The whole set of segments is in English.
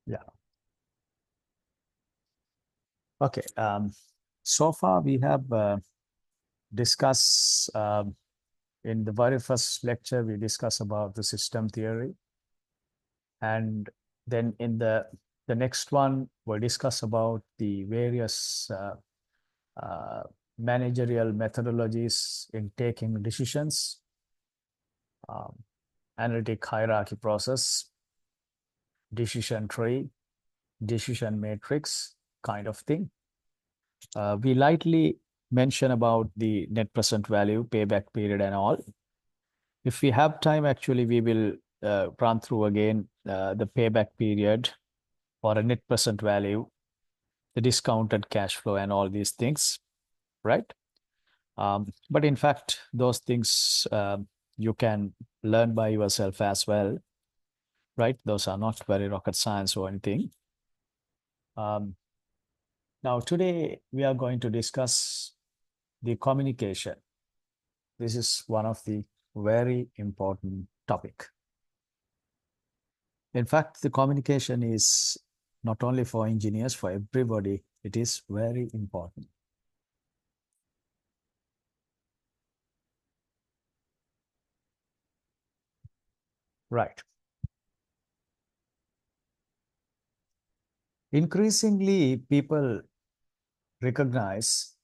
Yeah. Okay. So far we have discussed in the very first lecture we discussed about the system theory, and then in the next one we'll discuss about the various uh, managerial methodologies in taking decisions, um, analytic hierarchy process, decision tree, decision matrix kind of thing. We lightly mention about the net present value, payback period, and all. If we have time, actually, we will run through again the payback period or a net present value, the discounted cash flow, and all these things, right? But in fact, those things you can learn by yourself as well, right? Those are not very rocket science or anything. Um, Now, today we are going to discuss the communication. This is one of the very important topic. In fact, the communication is not only for engineers, for everybody, it is very important. Right. Increasingly, people recognize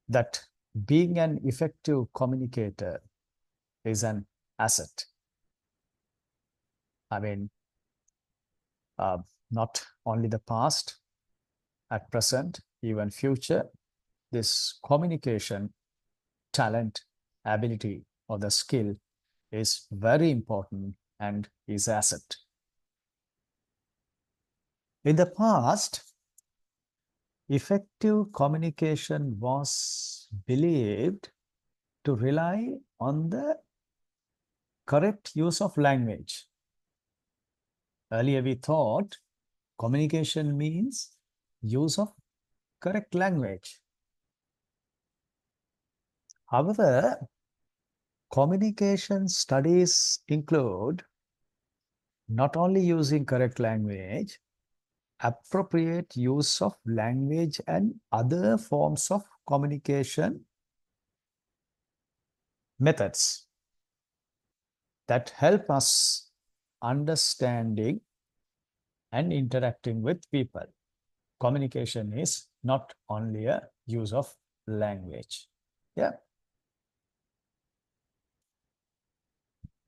that being an effective communicator is an asset. I mean, uh, not only the past, at present, even future, this communication talent, ability, or the skill is very important and is asset. In the past, effective communication was believed to rely on the correct use of language. Earlier, we thought communication means use of correct language. However, communication studies include not only using correct language, appropriate use of language and other forms of communication methods that help us understanding and interacting with people. Communication is not only a use of language. Yeah.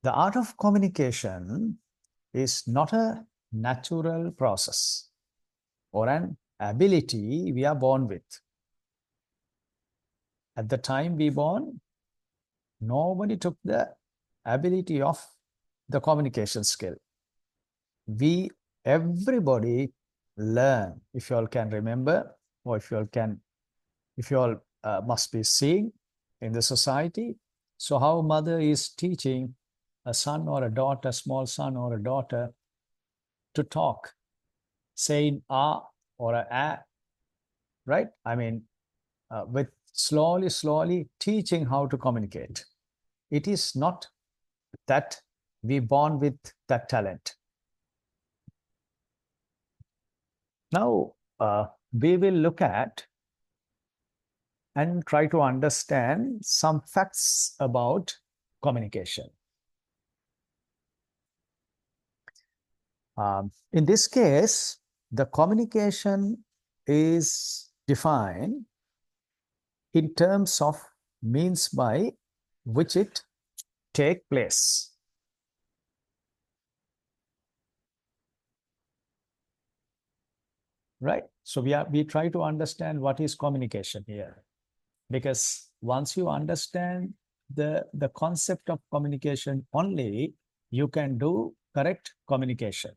The art of communication is not a natural process or an ability we are born with. At the time we born, nobody took the ability of the communication skill. We, everybody learn, if you all can remember, or if you all must be seeing in the society. So how mother is teaching a son or a daughter, small son or a daughter, to talk, saying ah or a, right? I mean, with slowly teaching how to communicate. It is not that we born with that talent. Now, we will look at and try to understand some facts about communication. In this case, the communication is defined in terms of means by which it take place. Right? So we try to understand what is communication here, because once you understand the concept of communication only, you can do correct communication.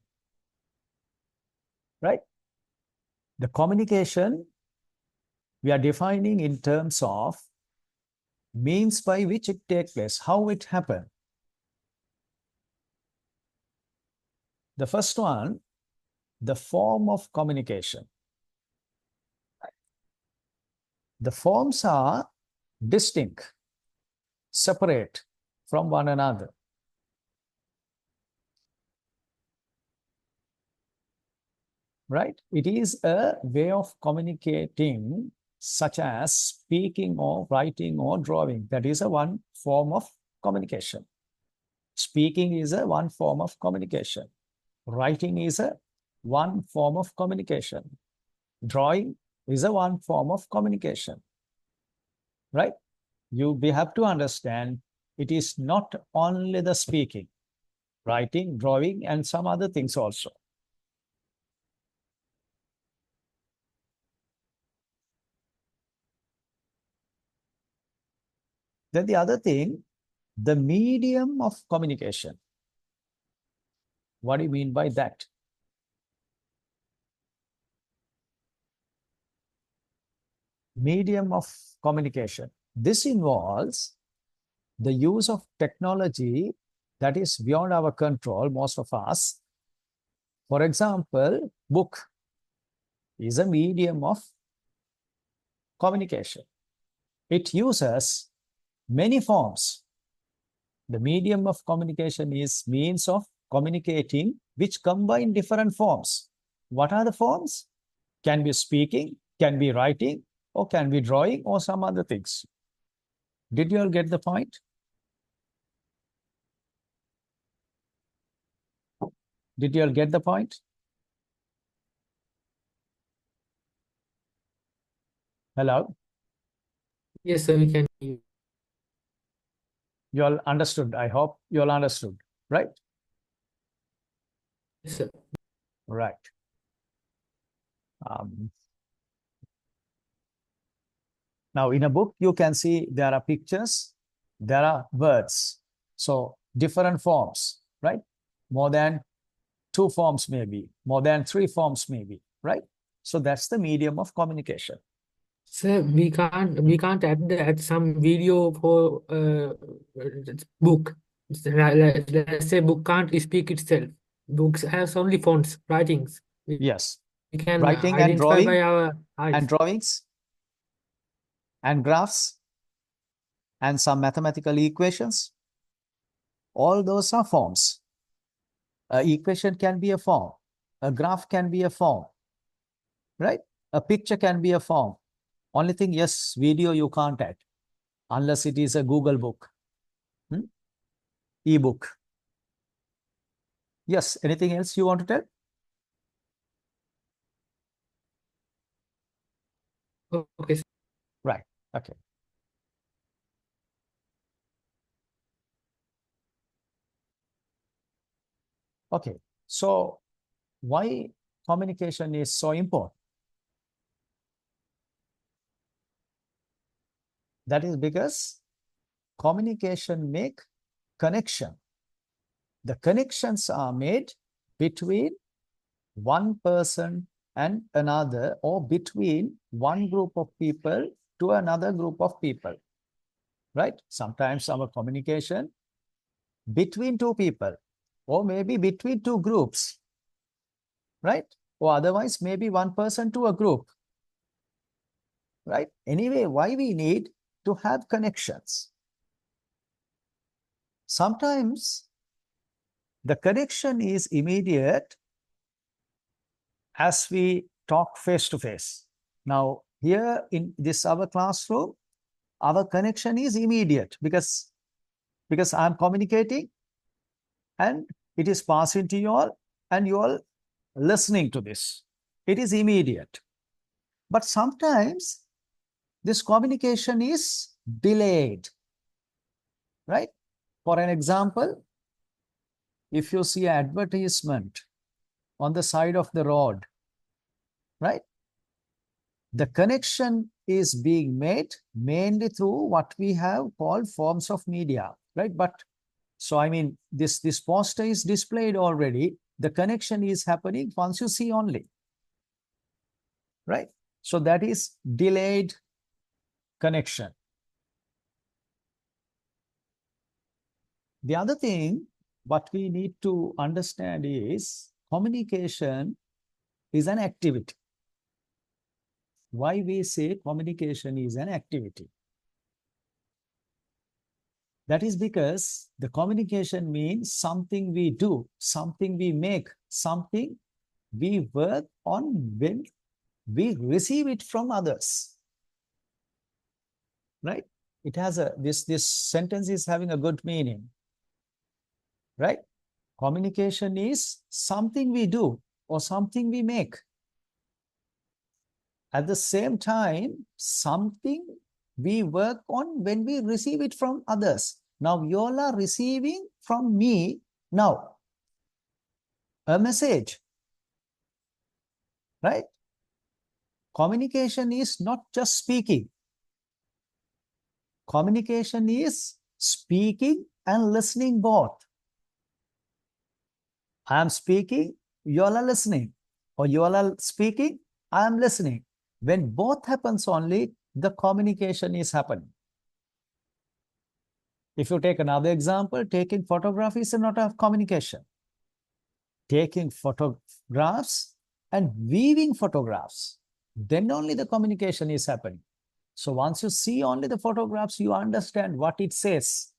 Right? The communication we are defining in terms of means by which it takes place, how it happened. The first one, the form of communication. The forms are distinct, separate from one another. right? It is a way of communicating, such as speaking or writing or drawing. That is a one form of communication. Speaking is a one form of communication. Writing is a one form of communication. Drawing is a one form of communication, right? We have to understand it is not only the speaking, writing, drawing, and some other things also. Then the other thing, the medium of communication. What do you mean by that? Medium of communication. This involves the use of technology that is beyond our control, most of us. For example, book is a medium of communication. It uses many forms. The medium of communication is means of communicating which combine different forms. What are the forms? Can be speaking, can be writing, or can be drawing, or some other things. Did you all get the point? Did you all get the point? Hello? Yes, sir, we can hear you. You all understood. I hope you all understood, right? Yes, sir. Right. Um, Now, in a book, you can see there are pictures, there are words. So different forms, right? More than two forms maybe, more than three forms maybe, right? So that's the medium of communication. Sir, we can't add some video for book. Let's say book can't speak itself. Books has only fonts, writings. Yes. We can Writing and identify by drawing our eyes. and drawings and graphs and some mathematical equations. All those are forms. An equation can be a form. A graph can be a form, right? A picture can be a form. Only thing, yes, video you can't add unless it is a Google book, ebook. Yes, anything else you want to tell? Okay, sir. Right, okay. Okay, so why communication is so important? That is because communication make connection. The connections are made between one person and another, or between one group of people to another group of people, right? Sometimes our communication between two people, or maybe between two groups, right? Or otherwise maybe one person to a group, right? Anyway, why we need to have connections? Sometimes the connection is immediate as we talk face to face. Now, here in this our classroom, our connection is immediate because I'm communicating and it is passing to you all and you all listening to this. It is immediate. But sometimes this communication is delayed, right? For an example, if you see an advertisement on the side of the road, right? The connection is being made mainly through what we have called forms of media, right? But so, I mean, this poster is displayed already. The connection is happening once you see only, right? So that is delayed connection. The other thing, what we need to understand is communication is an activity. Why we say communication is an activity? That is because the communication means something we do, something we make, something we work on when we receive it from others. Right? It has this sentence is having a good meaning. Right? Communication is something we do or something we make. At the same time, something we work on when we receive it from others. Now, you all are receiving from me now a message, right? Communication is not just speaking. Communication is speaking and listening both. I am speaking, you all are listening, or you all are speaking, I am listening. When both happens only, the communication is happening. If you take another example, taking photography is not a communication. Taking photographs and viewing photographs, then only the communication is happening. So once you see only the photographs, you understand what it says.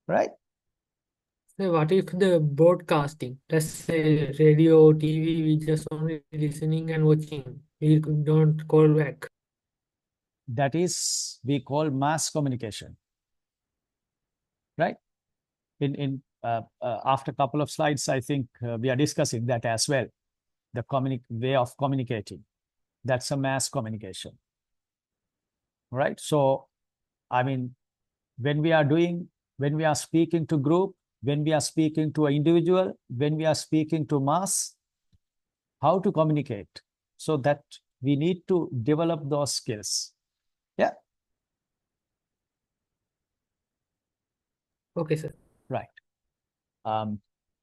Right? So what if the broadcasting, let's say radio, TV, we just only listening and watching, we don't call back. That is, we call mass communication. Right? After a couple of slides, I think we are discussing that as well. The way of communicating. That's a mass communication. Right? So, I mean, when we are speaking to group, when we are speaking to an individual, when we are speaking to mass, how to communicate, so that we need to develop those skills. Yeah. Okay, sir. Right.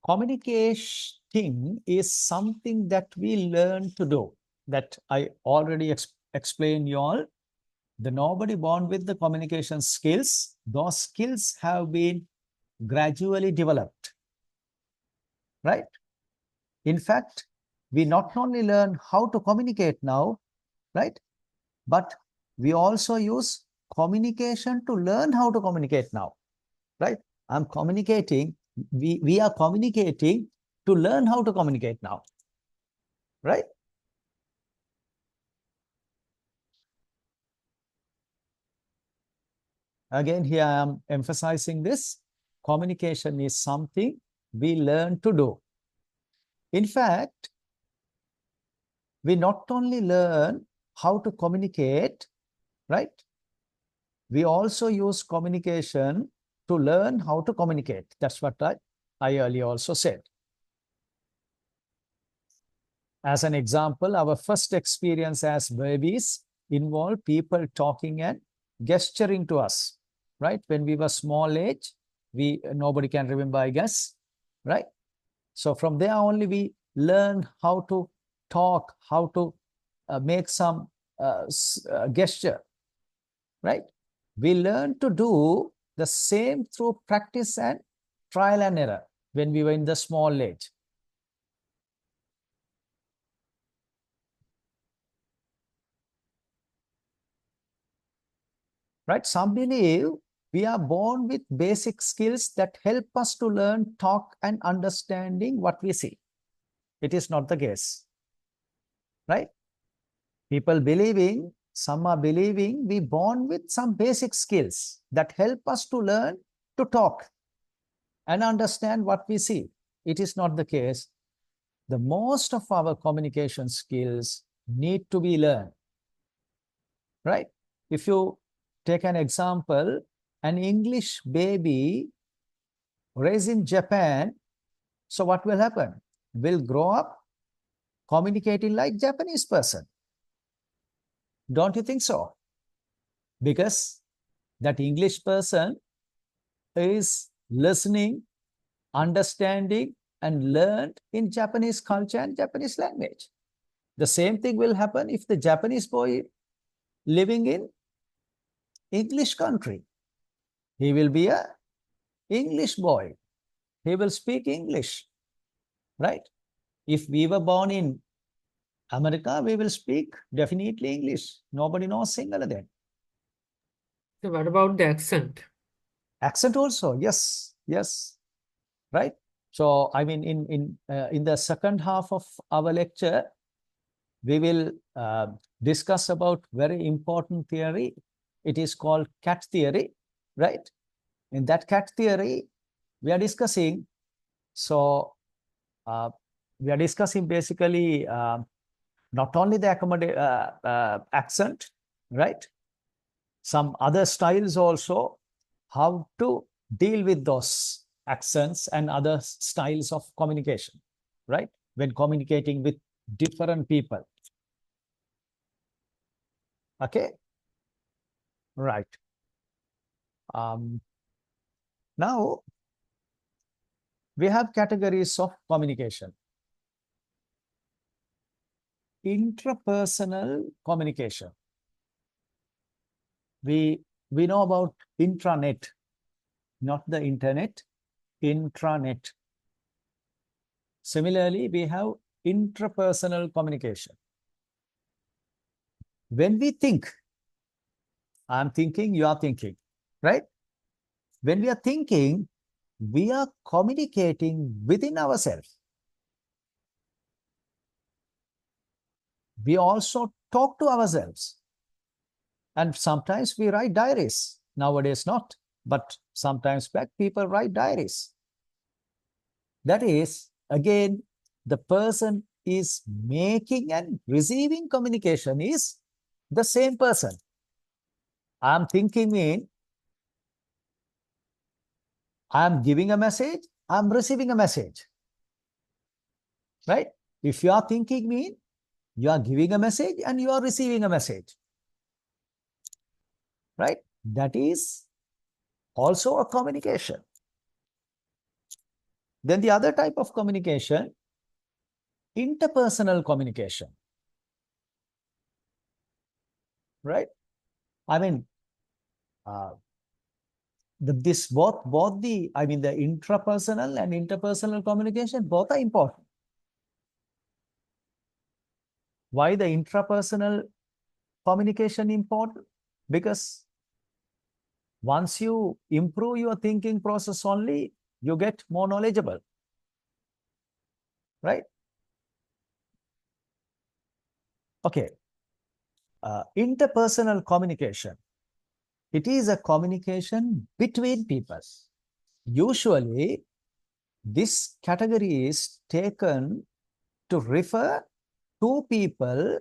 Communicating is something that we learn to do, that I already explained you all. The nobody born with the communication skills. Those skills have been gradually developed. Right? In fact, we not only learn how to communicate now, right? But we also use communication to learn how to communicate now, right? I'm communicating, we are communicating to learn how to communicate now, right? Again, here I am emphasizing this. Communication is something we learn to do. In fact, we not only learn how to communicate, right? We also use communication to learn how to communicate. That's what I earlier also said. As an example, our first experience as babies involved people talking and gesturing to us, right? When we were small age, nobody can remember, I guess, right? So from there only we learn how to talk, how to make some gesture, right? We learn to do the same through practice and trial and error when we were in the small age. Right? Some believe we are born with basic skills that help us to learn, talk, and understanding what we see. It is not the case. Right? Some are believing we born with some basic skills that help us to learn, to talk, and understand what we see. It is not the case. The most of our communication skills need to be learned. Right? If you take an example, an English baby raised in Japan, so what will happen? Will grow up communicating like Japanese person. Don't you think so? Because that English person is listening, understanding, and learned in Japanese culture and Japanese language. The same thing will happen if the Japanese boy living in English country. He will be a English boy. He will speak English, right? If we were born in America, we will speak definitely English. Nobody knows Sinhala then. So what about the accent? Accent also, yes, yes, right? So, I mean, in the second half of our lecture, we will discuss about very important theory. It is called cat theory, right? In that cat theory, we are discussing, so we are discussing basically not only the accent, right? Some other styles also, how to deal with those accents and other styles of communication, right? When communicating with different people. Okay, right. Now we have categories of communication. Intrapersonal communication. We know about intranet, not the internet, intranet. Similarly, we have intrapersonal communication. When we think, I'm thinking, you are thinking, right? When we are thinking, we are communicating within ourselves. We also talk to ourselves. And sometimes we write diaries. Nowadays not, but sometimes back people write diaries. That is, again, the person is making and receiving communication is the same person. I'm thinking mean I'm giving a message, I'm receiving a message, right? If you are thinking mean you are giving a message and you are receiving a message, right? That is also a communication. Then the other type of communication, interpersonal communication, right? I mean, this both the, I mean, the intrapersonal and interpersonal communication, both are important. Why the intrapersonal communication important? Because once you improve your thinking process only, you get more knowledgeable, right? Okay. Interpersonal communication. It is a communication between people. Usually, this category is taken to refer to people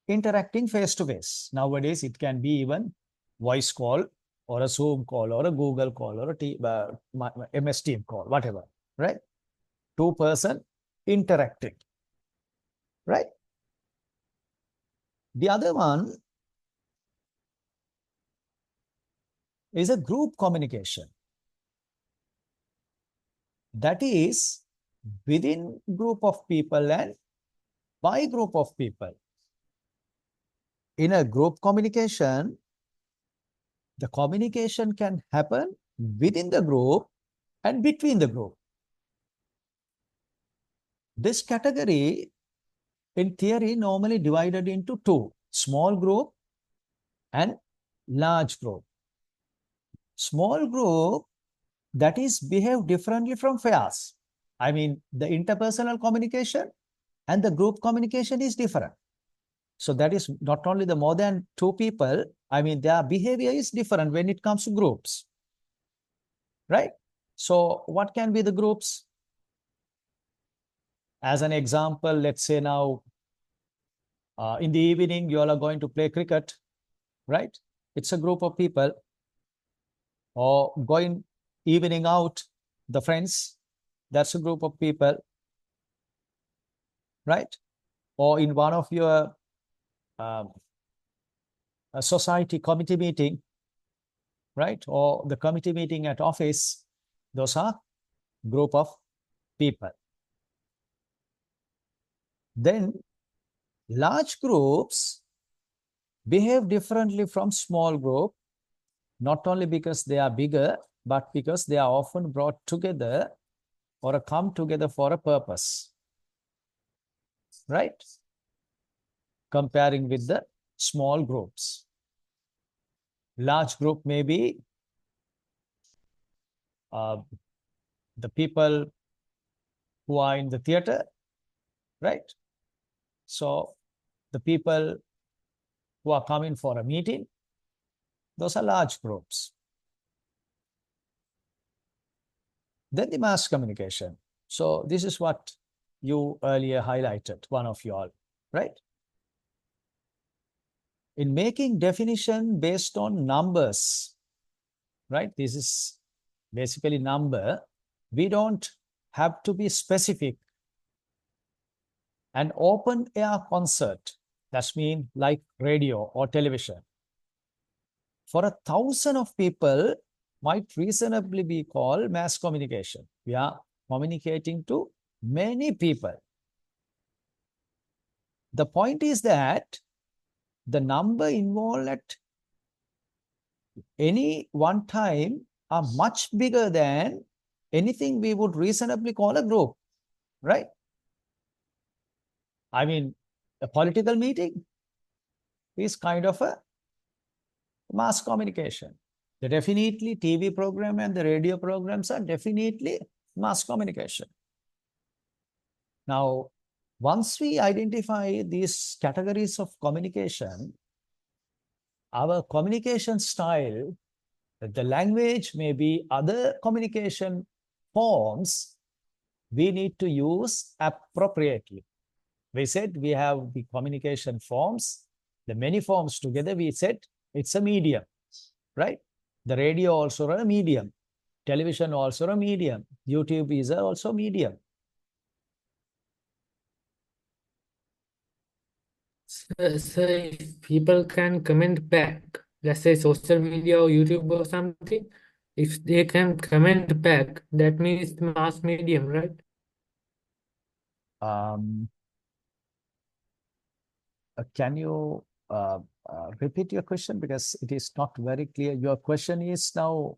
interacting face to face. Nowadays, it can be even voice call or a Zoom call or a Google call or a MS Team call, whatever, right? Two-person interacting, right? The other one is a group communication. That is within group of people and by group of people. In a group communication, the communication can happen within the group and between the group. This category in theory normally divided into two, small group and large group. Small group, that is behave differently from pairs. I mean, the interpersonal communication and the group communication is different. So that is not only the more than two people, I mean, their behavior is different when it comes to groups, right? So what can be the groups? As an example, let's say now in the evening, you all are going to play cricket, right? It's a group of people. Or going evening out, the friends, that's a group of people, right? Or in one of your society committee meeting, right? Or the committee meeting at office, those are group of people. Then large groups behave differently from small group, not only because they are bigger, but because they are often brought together or come together for a purpose, right? Comparing with the small groups. Large group may be the people who are in the theater, right? So the people who are coming for a meeting, those are large groups. Then the mass communication. So this is what you earlier highlighted, one of you all, right? In making definition based on numbers, right? This is basically number. We don't have to be specific. An open air concert, that's mean like radio or television, for 1,000 of people might reasonably be called mass communication. We are communicating to many people. The point is that the number involved at any one time are much bigger than anything we would reasonably call a group, right? I mean, a political meeting is kind of a mass communication. The definitely TV program and the radio programs are definitely mass communication. Now, once we identify these categories of communication, our communication style, the language, maybe other communication forms, we need to use appropriately. We said we have the communication forms, the many forms together, we said it's a medium, right? The radio also a medium, television also a medium, YouTube is also medium. So if people can comment back, let's say social media or YouTube or something, if they can comment back, that means mass medium, right? Can you repeat your question, because it is not very clear. Your question is now,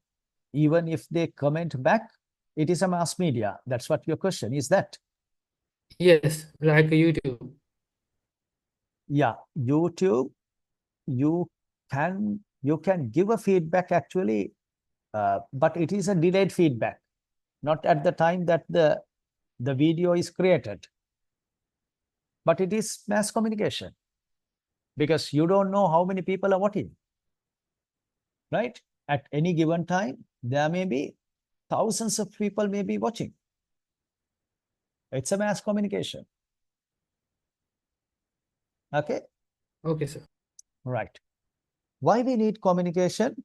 even if they comment back, it is a mass media. That's what your question is, that? Yes, like YouTube. Yeah, YouTube, you can give a feedback actually, but it is a delayed feedback, not at the time that the video is created. But it is mass communication, because you don't know how many people are watching, right? At any given time, there may be thousands of people may be watching. It's a mass communication. Okay? Okay, sir. Right. Why we need communication?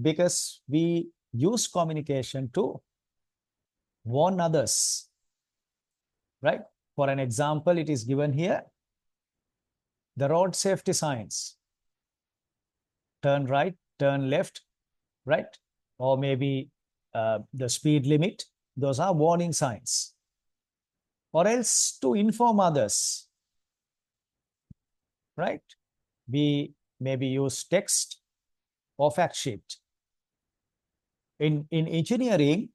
Because we use communication to warn others, right? For an example, it is given here. The road safety signs. Turn right, turn left, right? Or maybe the speed limit. Those are warning signs. Or else to inform others, right? We maybe use text or fact sheet. In engineering,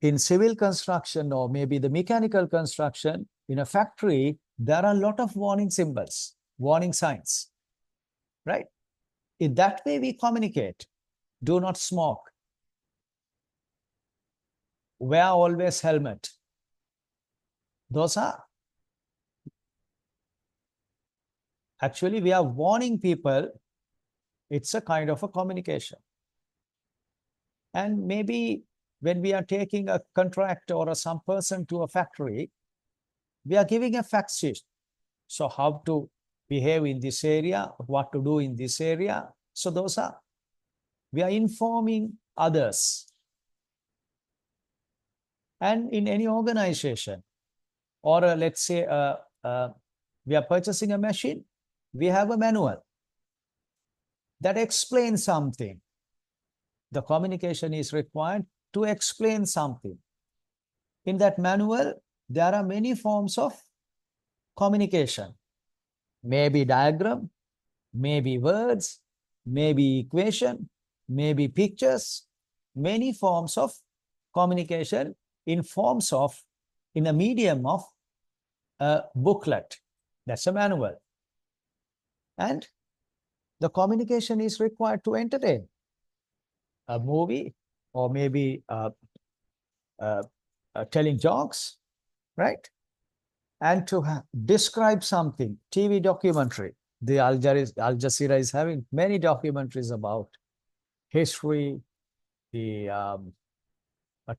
in civil construction, or maybe the mechanical construction, in a factory, there are a lot of warning symbols, warning signs, right? In that way, we communicate. Do not smoke. Wear always helmet. Those are actually, we are warning people. It's a kind of a communication. And maybe when we are taking a contract or some person to a factory, we are giving a fact sheet. So how to behave in this area, what to do in this area. So those are, we are informing others. And in any organization, or let's say we are purchasing a machine, we have a manual that explains something. The communication is required to explain something. In that manual, there are many forms of communication. Maybe diagram, maybe words, maybe equation, maybe pictures, many forms of communication in a medium of a booklet. That's a manual. And the communication is required to entertain. A movie, or maybe telling jokes, right? And to describe something, TV documentary. The Al Jazeera is having many documentaries about history, the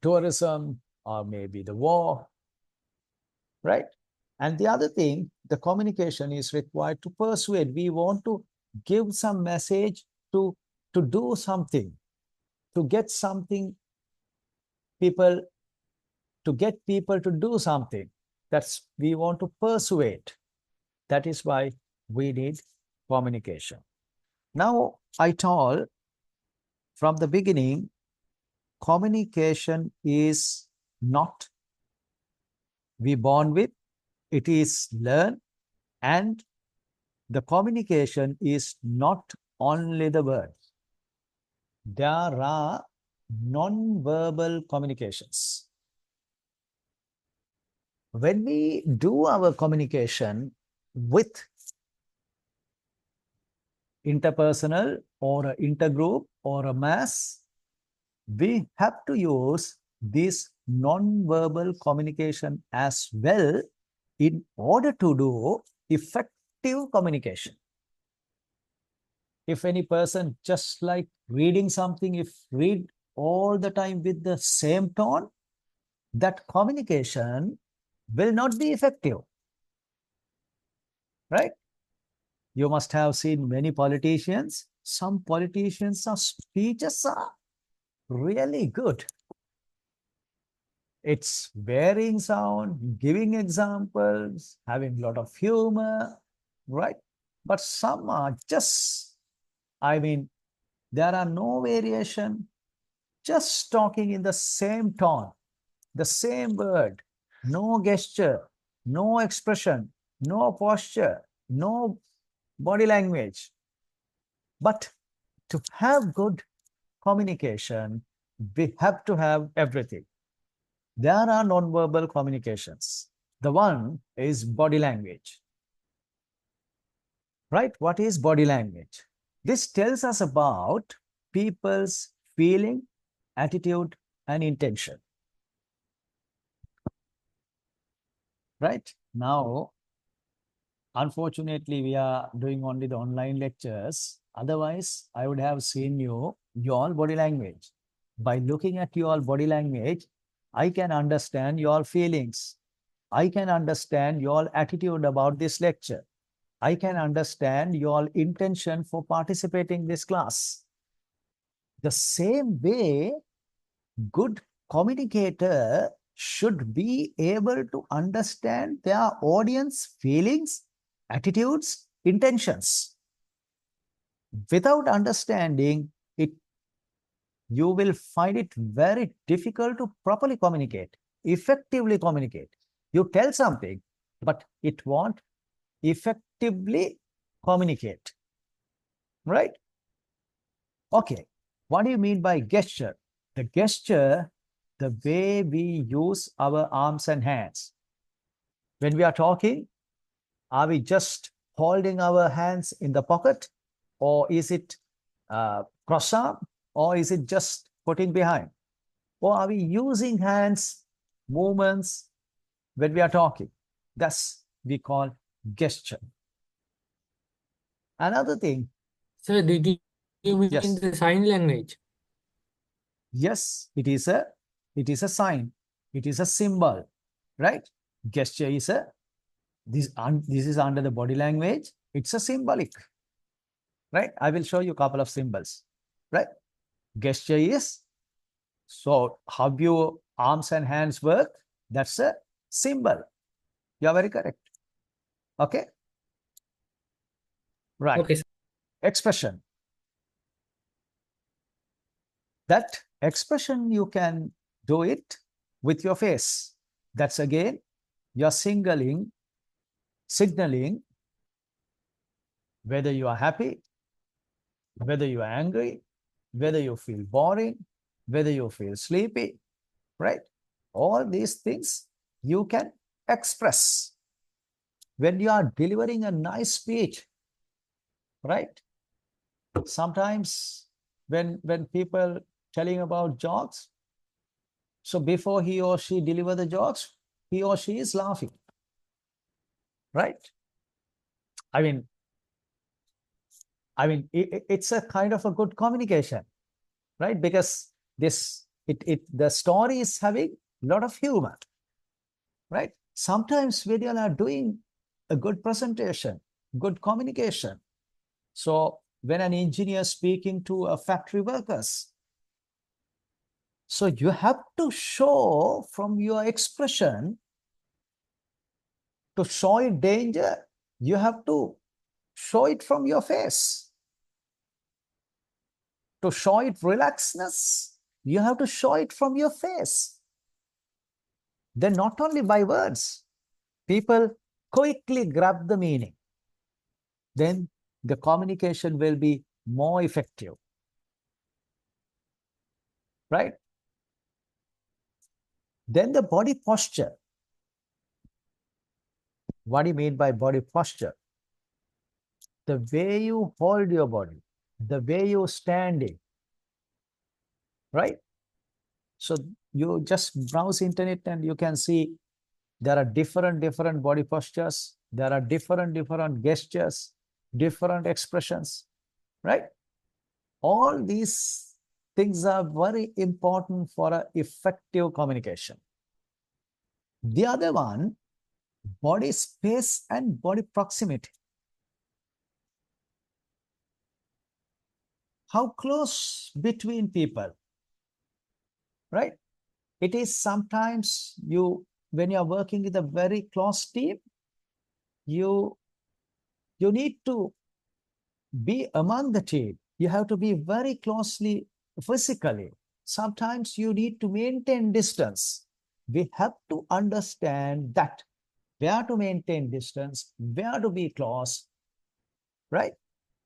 tourism, or maybe the war, right? And the other thing, the communication is required to persuade. We want to give some message to do something, to get something, people, to get people to do something. That's, we want to persuade. That is why we need communication. Now, I told from the beginning, communication is not we born with, it is learned, and the communication is not only the words. There are non-verbal communications. When we do our communication with interpersonal or an intergroup or a mass, we have to use this non-verbal communication as well in order to do effective communication. If any person just like reading something, if read all the time with the same tone, that communication will not be effective, right? You must have seen many politicians. Some politicians' speeches are really good. It's varying sound, giving examples, having a lot of humor, right? But some are just, I mean, there are no variation, just talking in the same tone, the same word, no gesture, no expression, no posture, no body language. But to have good communication, we have to have everything. There are non-verbal communications. The one is body language. Right? What is body language? This tells us about people's feeling, attitude, and intention. Right? Now, unfortunately, we are doing only the online lectures. Otherwise, I would have seen your body language. By looking at your body language, I can understand your feelings. I can understand your attitude about this lecture. I can understand your intention for participating this class. The same way, good communicator should be able to understand their audience feelings, attitudes, intentions. Without understanding it, you will find it very difficult to properly communicate, effectively communicate. You tell something, but it won't effectively communicate, right? Okay, what do you mean by gesture? The gesture, the way we use our arms and hands. When we are talking, are we just holding our hands in the pocket, or is it cross arm, or is it just putting behind? Or are we using hands, movements when we are talking? That's we call gesture. Another thing. Sir, did you mean Yes. the sign language? Yes, it is a sign. It is a symbol, right? Gesture is this is under the body language. It's a symbolic, right? I will show you a couple of symbols, right? Gesture is, so how your arms and hands work, that's a symbol. You are very correct. Okay. Right. Okay, sir. Expression. That expression you can do it with your face. That's again, you're signaling whether you are happy, whether you are angry, whether you feel boring, whether you feel sleepy, right? All these things you can express when you are delivering a nice speech, right? Sometimes when people telling about jokes, So before he or she deliver the jokes, he or she is laughing, right? I mean, it's a kind of a good communication, right? Because the story is having a lot of humor, right? Sometimes when you are doing a good presentation, good communication. So when an engineer speaking to a factory workers, so you have to show from your expression to show it danger, you have to show it from your face. To show it relaxedness, you have to show it from your face. Then not only by words, people quickly grab the meaning. Then the communication will be more effective, right? Then the body posture. What do you mean by body posture? The way you hold your body, the way you standing, right? So you just browse internet and you can see there are different body postures. There are different gestures, different expressions, right? All these things are very important for an effective communication. The other one, body space and body proximity. How close between people, right? It is sometimes when you're working with a very close team, you need to be among the team. You have to be very closely physically. Sometimes you need to maintain distance. We have to understand that where to maintain distance, where to be close, right?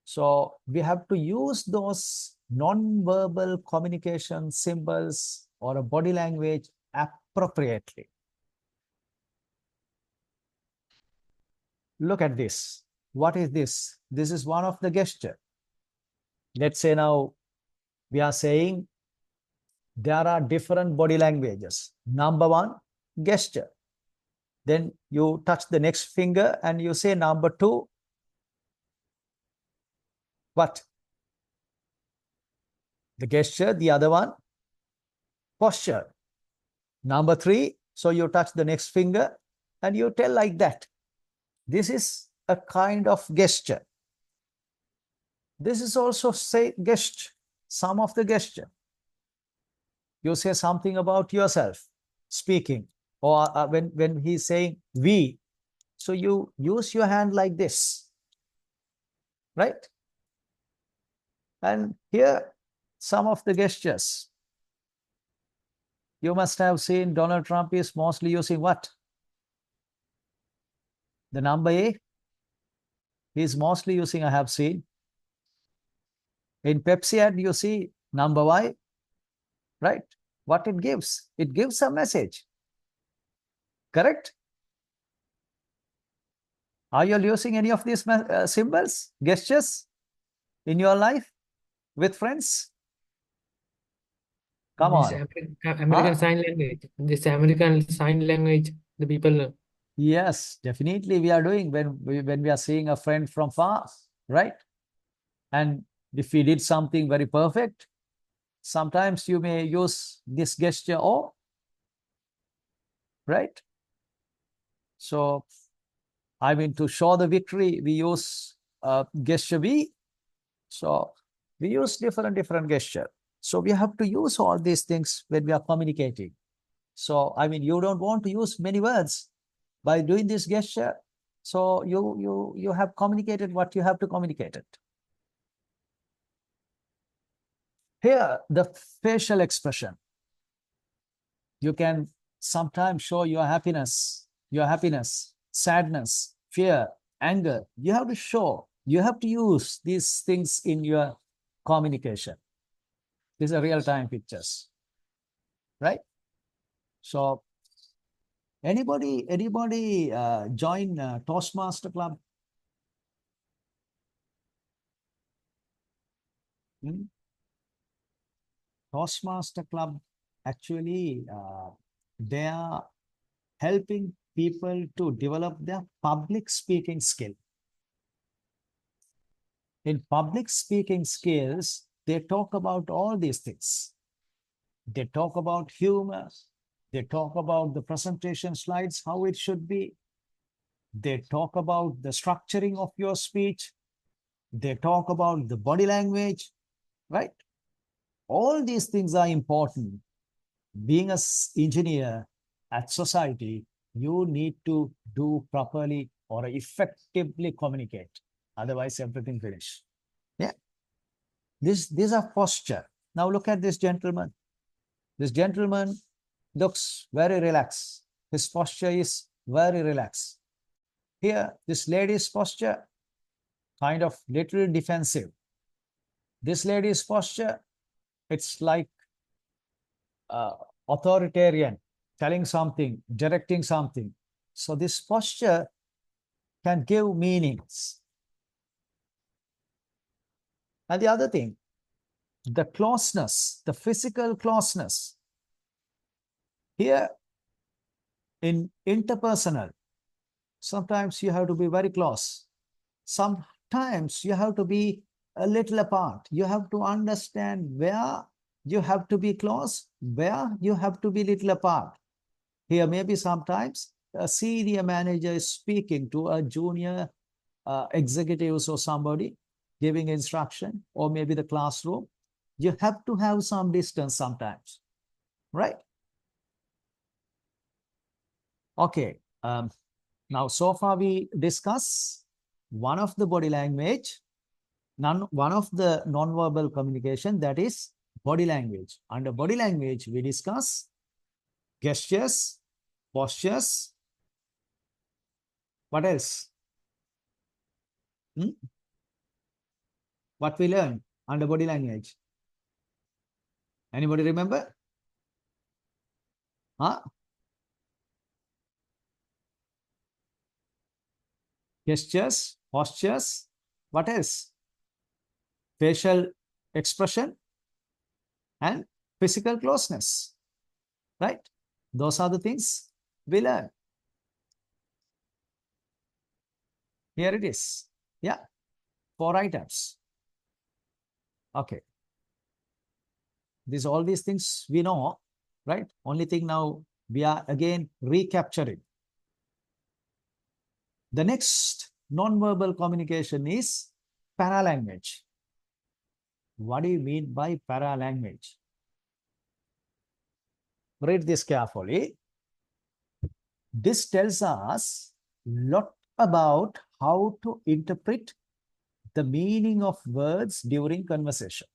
So we have to use those non-verbal communication symbols or a body language appropriately. Look at this. What is this? This is one of the gesture. Let's say now we are saying there are different body languages. Number one, gesture. Then you touch the next finger and you say number two, what? The gesture, the other one, posture. Number three, so you touch the next finger and you tell like that. This is a kind of gesture. This is also say gesture, some of the gesture. You say something about yourself, speaking, or when he's saying we, so you use your hand like this, right? And here, some of the gestures. You must have seen Donald Trump is mostly using what? The number A. He's mostly using, I have seen. In Pepsi ad, you see number Y, right? What it gives? It gives a message. Correct? Are you using any of these symbols, gestures in your life with friends? Come This on. American Sign Language. This American Sign Language, the people. Yes, definitely we are doing when we are seeing a friend from far, right? And if we did something very perfect, sometimes you may use this gesture or, right? So, I mean, to show the victory, we use gesture V. So, we use different gesture. So, we have to use all these things when we are communicating. So, I mean, you don't want to use many words by doing this gesture. So, you have communicated what you have to communicate it. Here, the facial expression. You can sometimes show your happiness, sadness, fear, anger. You have to show, you have to use these things in your communication. These are real-time pictures, right? So anybody join Toastmaster Club? Toastmaster Club actually they are helping people to develop their public speaking skill. In public speaking skills, they talk about all these things. They talk about humor. They talk about the presentation slides, how it should be. They talk about the structuring of your speech. They talk about the body language, right? All these things are important. Being an engineer at society, you need to do properly or effectively communicate. Otherwise, everything finish. Yeah. These are posture. Now look at this gentleman. This gentleman looks very relaxed. His posture is very relaxed. Here, this lady's posture, kind of little defensive. This lady's posture, it's like authoritarian, telling something, directing something. So this posture can give meanings. And the other thing, the closeness, the physical closeness. Here, in interpersonal, sometimes you have to be very close. Sometimes you have to be a little apart. You have to understand where you have to be close, where you have to be little apart. Here, maybe sometimes a senior manager is speaking to a junior executives or somebody giving instruction, or maybe the classroom. You have to have some distance sometimes, right? Okay. Now, so far we discuss one of the body language, one of the non-verbal communication, that is body language. Under body language, we discuss gestures, postures. What else? What we learn under body language? Anybody remember? Huh? Gestures, postures. What else? Facial expression and physical closeness, right? Those are the things we learn. Here it is. Yeah, 4 items. Okay. All these things we know, right? Only thing now we are again recapturing. The next non-verbal communication is paralanguage. What do you mean by paralanguage? Read this carefully. This tells us a lot about how to interpret the meaning of words during conversation.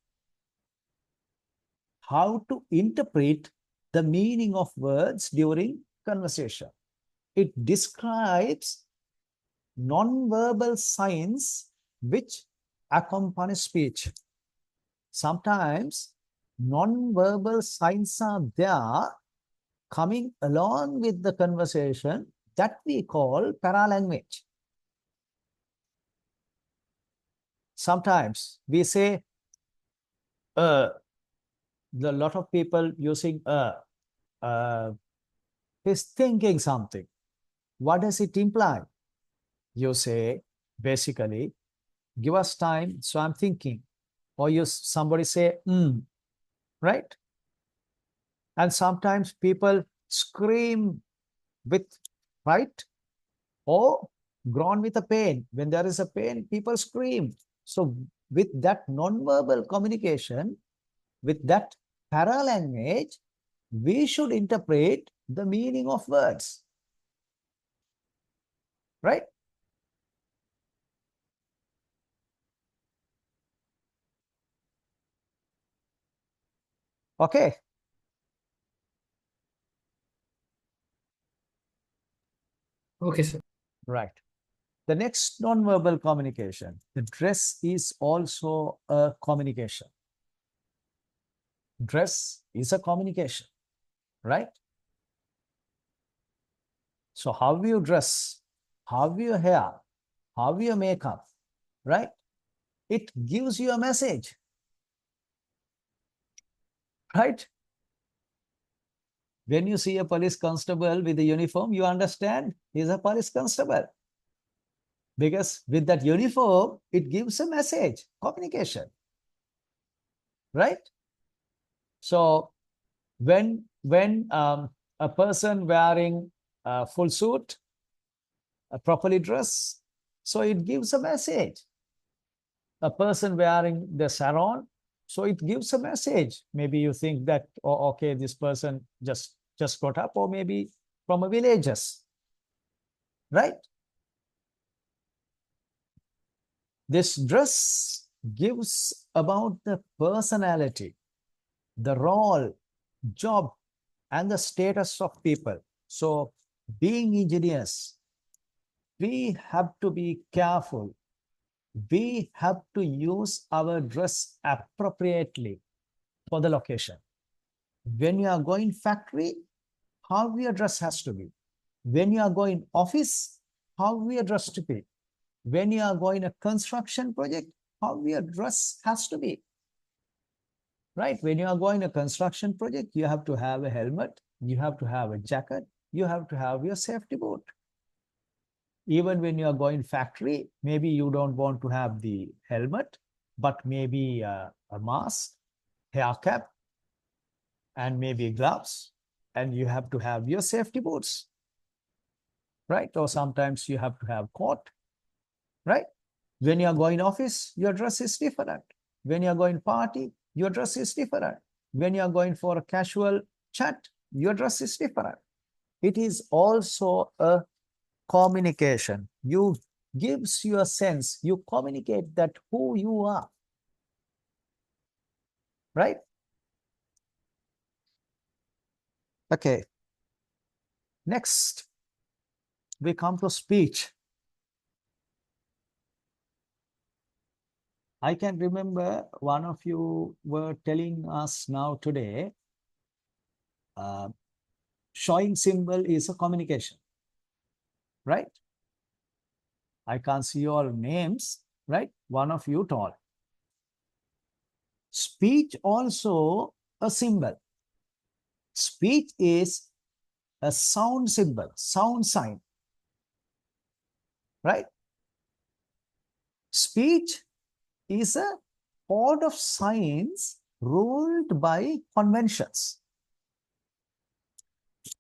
How to interpret the meaning of words during conversation. It describes non-verbal signs which accompany speech. Sometimes non-verbal signs are there coming along with the conversation that we call paralanguage. Sometimes we say, a lot of people using is thinking something. What does it imply? You say, basically, give us time, so I'm thinking. Or somebody say, right? And sometimes people scream with fright or groan with a pain. When there is a pain, people scream. So with that non-verbal communication, with that paralanguage, we should interpret the meaning of words, right? Okay. Okay, sir. Right. The next non-verbal communication, the dress is also a communication. Dress is a communication, right? So how you dress, how your hair, how your makeup, right? It gives you a message, right? When you see a police constable with a uniform, you understand he's a police constable. Because with that uniform, it gives a message, communication, right? So when a person wearing a full suit, properly dressed, so it gives a message. A person wearing the sarong, so it gives a message. Maybe you think that, oh, okay, this person just got up, or maybe from a villages, right? This dress gives about the personality, the role, job, and the status of people. So being engineers, we have to be careful. We have to use our dress appropriately for the location. When you are going factory, how your dress has to be. When you are going office, how your dress to be. When you are going a construction project, how your dress has to be. Right? When you are going a construction project, you have to have a helmet, you have to have a jacket, you have to have your safety boot. Even when you are going factory, maybe you don't want to have the helmet, but maybe a mask, hair cap, and maybe gloves, and you have to have your safety boots, right? Or sometimes you have to have coat, right? When you are going office, your dress is different. When you are going party, your dress is different. When you are going for a casual chat, your dress is different. It is also a communication. You gives you a sense, you communicate that who you are, right? Okay. Next, we come to speech. I can remember one of you were telling us now today, showing symbol is a communication, right? I can't see your names, right? One of you told. Speech also a symbol. Speech is a sound symbol, sound sign, right? Speech is a code of signs ruled by conventions,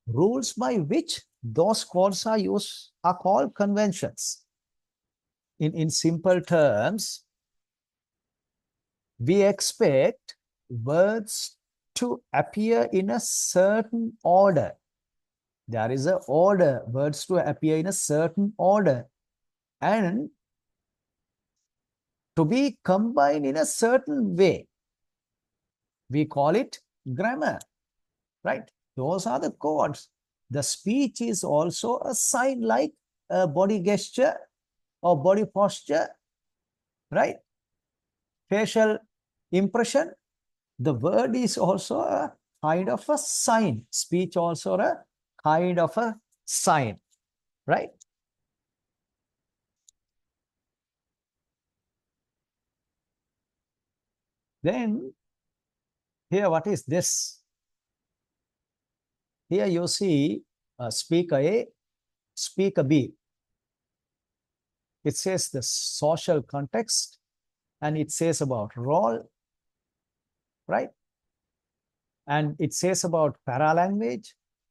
rules by which those codes are used are called conventions. In simple terms, we expect words to appear in a certain order. There is an order, words to appear in a certain order, and to be combined in a certain way. We call it grammar, right? Those are the codes. The speech is also a sign, like a body gesture or body posture, right? Facial impression. The word is also a kind of a sign. Speech also a kind of a sign, right? Then here, what is this? Here you see speaker A, speaker B. It says the social context, and it says about role, right? And it says about paralanguage,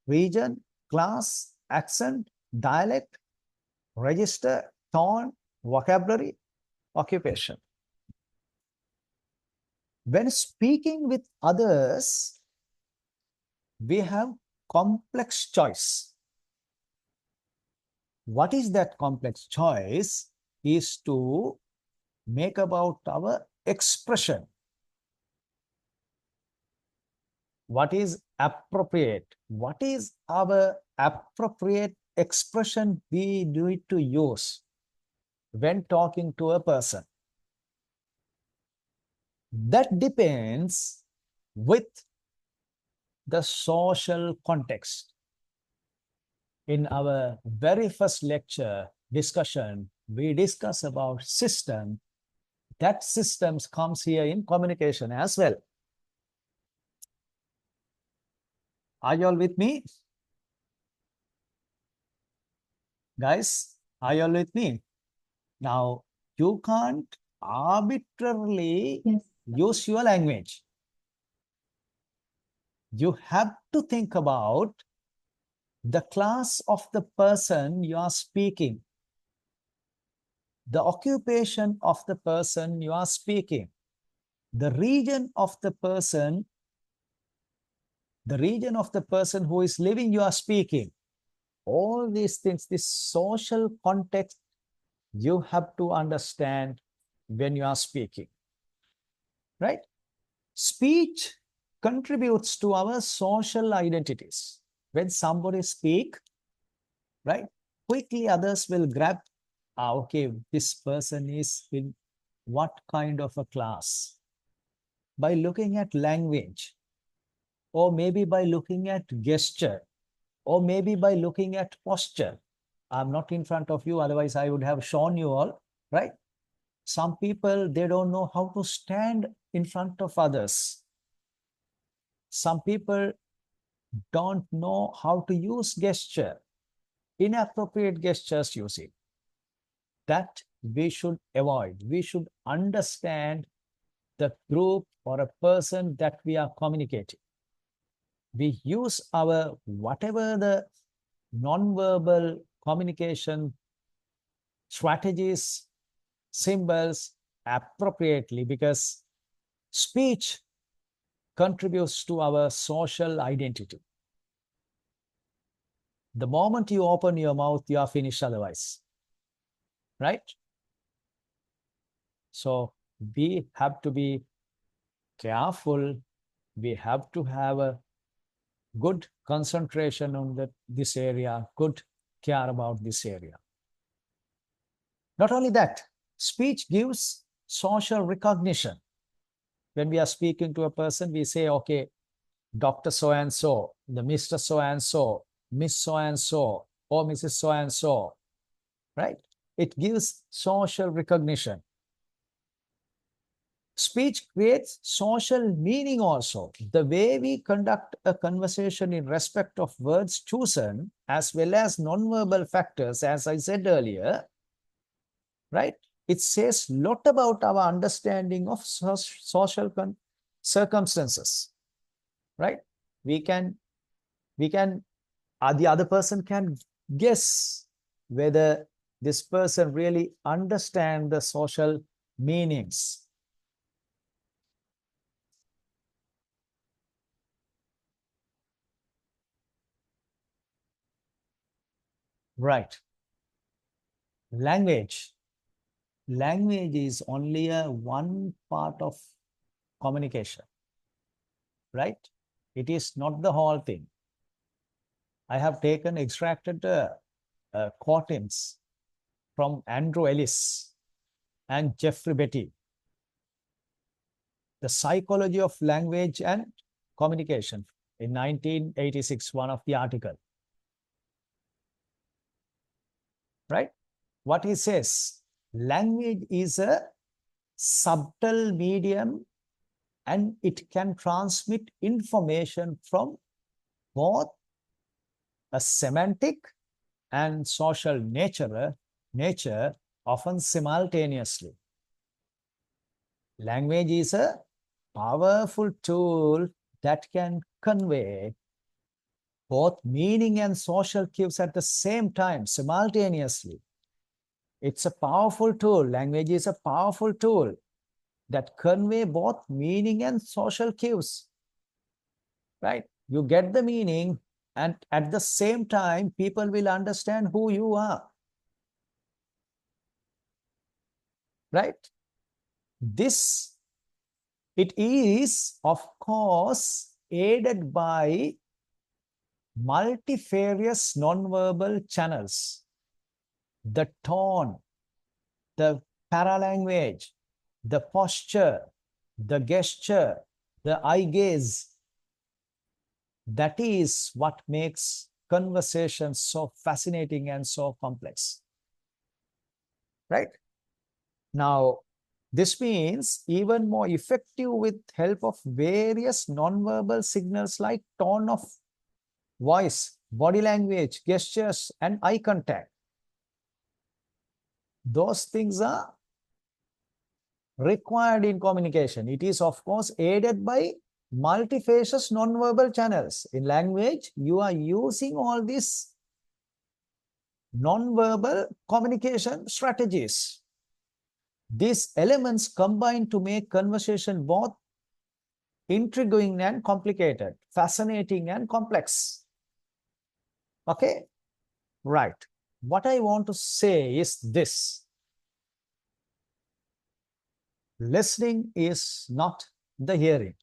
region, class, accent, dialect, register, tone, vocabulary, occupation. When speaking with others, we have complex choice. What is that complex choice? Is to make about our expression. What is appropriate? What is our appropriate expression we need to use when talking to a person? That depends with the social context. In our very first lecture discussion, we discuss about system. That systems comes here in communication as well. Are you all with me? Guys, are you all with me? Now, you can't arbitrarily use your language. You have to think about the class of the person you are speaking, the occupation of the person you are speaking, the region of the person who is living you are speaking. All these things, this social context, you have to understand when you are speaking, right? Speech contributes to our social identities. When somebody speak, right, quickly others will grab, okay, this person is in what kind of a class? By looking at language, or maybe by looking at gesture, or maybe by looking at posture. I'm not in front of you, otherwise I would have shown you all, right? Some people, they don't know how to stand in front of others. Some people don't know how to use gesture, inappropriate gestures using. That we should avoid. We should understand the group or a person that we are communicating. We use our whatever the non-verbal communication strategies, symbols appropriately, because speech contributes to our social identity. The moment you open your mouth, you are finished otherwise, right? So we have to be careful. We have to have a good concentration on this area, good care about this area. Not only that, speech gives social recognition. When we are speaking to a person, we say, okay, Dr. So-and-so, the Mr. So-and-so, Miss So-and-so, or Mrs. So-and-so, right? It gives social recognition. Speech creates social meaning also. The way we conduct a conversation in respect of words chosen, as well as non-verbal factors, as I said earlier, right? It says a lot about our understanding of social circumstances, right? The other person can guess whether this person really understands the social meanings. Right. Language. Language is only one part of communication, right? It is not the whole thing. I have extracted quotes from Andrew Ellis and Jeffrey Betty, The Psychology of Language and Communication, in 1986, one of the article, right? What he says, language is a subtle medium and it can transmit information from both a semantic and social nature, often simultaneously. Language is a powerful tool that can convey both meaning and social cues at the same time, simultaneously. It's a powerful tool. Language is a powerful tool that convey both meaning and social cues, right? You get the meaning, and at the same time, people will understand who you are, right? It is, of course, aided by multifarious nonverbal channels. The tone, the paralanguage, the posture, the gesture, the eye gaze. That is what makes conversations so fascinating and so complex, right? Now, this means even more effective with help of various nonverbal signals like tone of voice, body language, gestures, and eye contact. Those things are required in communication. It is, of course, aided by multifaceted nonverbal channels. In language, you are using all these nonverbal communication strategies. These elements combine to make conversation both intriguing and complicated, fascinating and complex. Okay, right. What I want to say is this. Listening is not the hearing.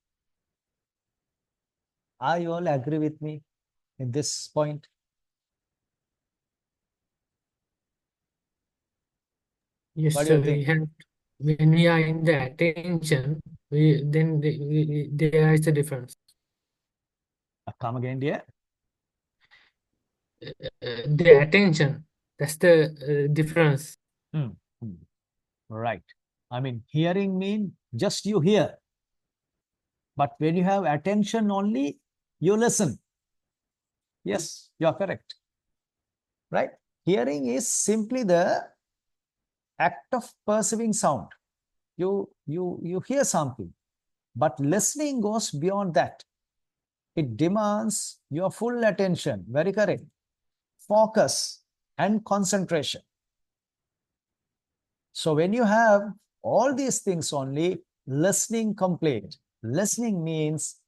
Are you all agree with me in this point? Yes, What do sir. you think? When we are in the attention, there is a difference. Come again, dear. The attention, that's the difference. Hmm. Right. I mean, hearing means just you hear. But when you have attention only, you listen. Yes, you are correct. Right? Hearing is simply the act of perceiving sound. You hear something, but listening goes beyond that. It demands your full attention, very correct, focus and concentration. So when you have all these things only, listening complete. Listening means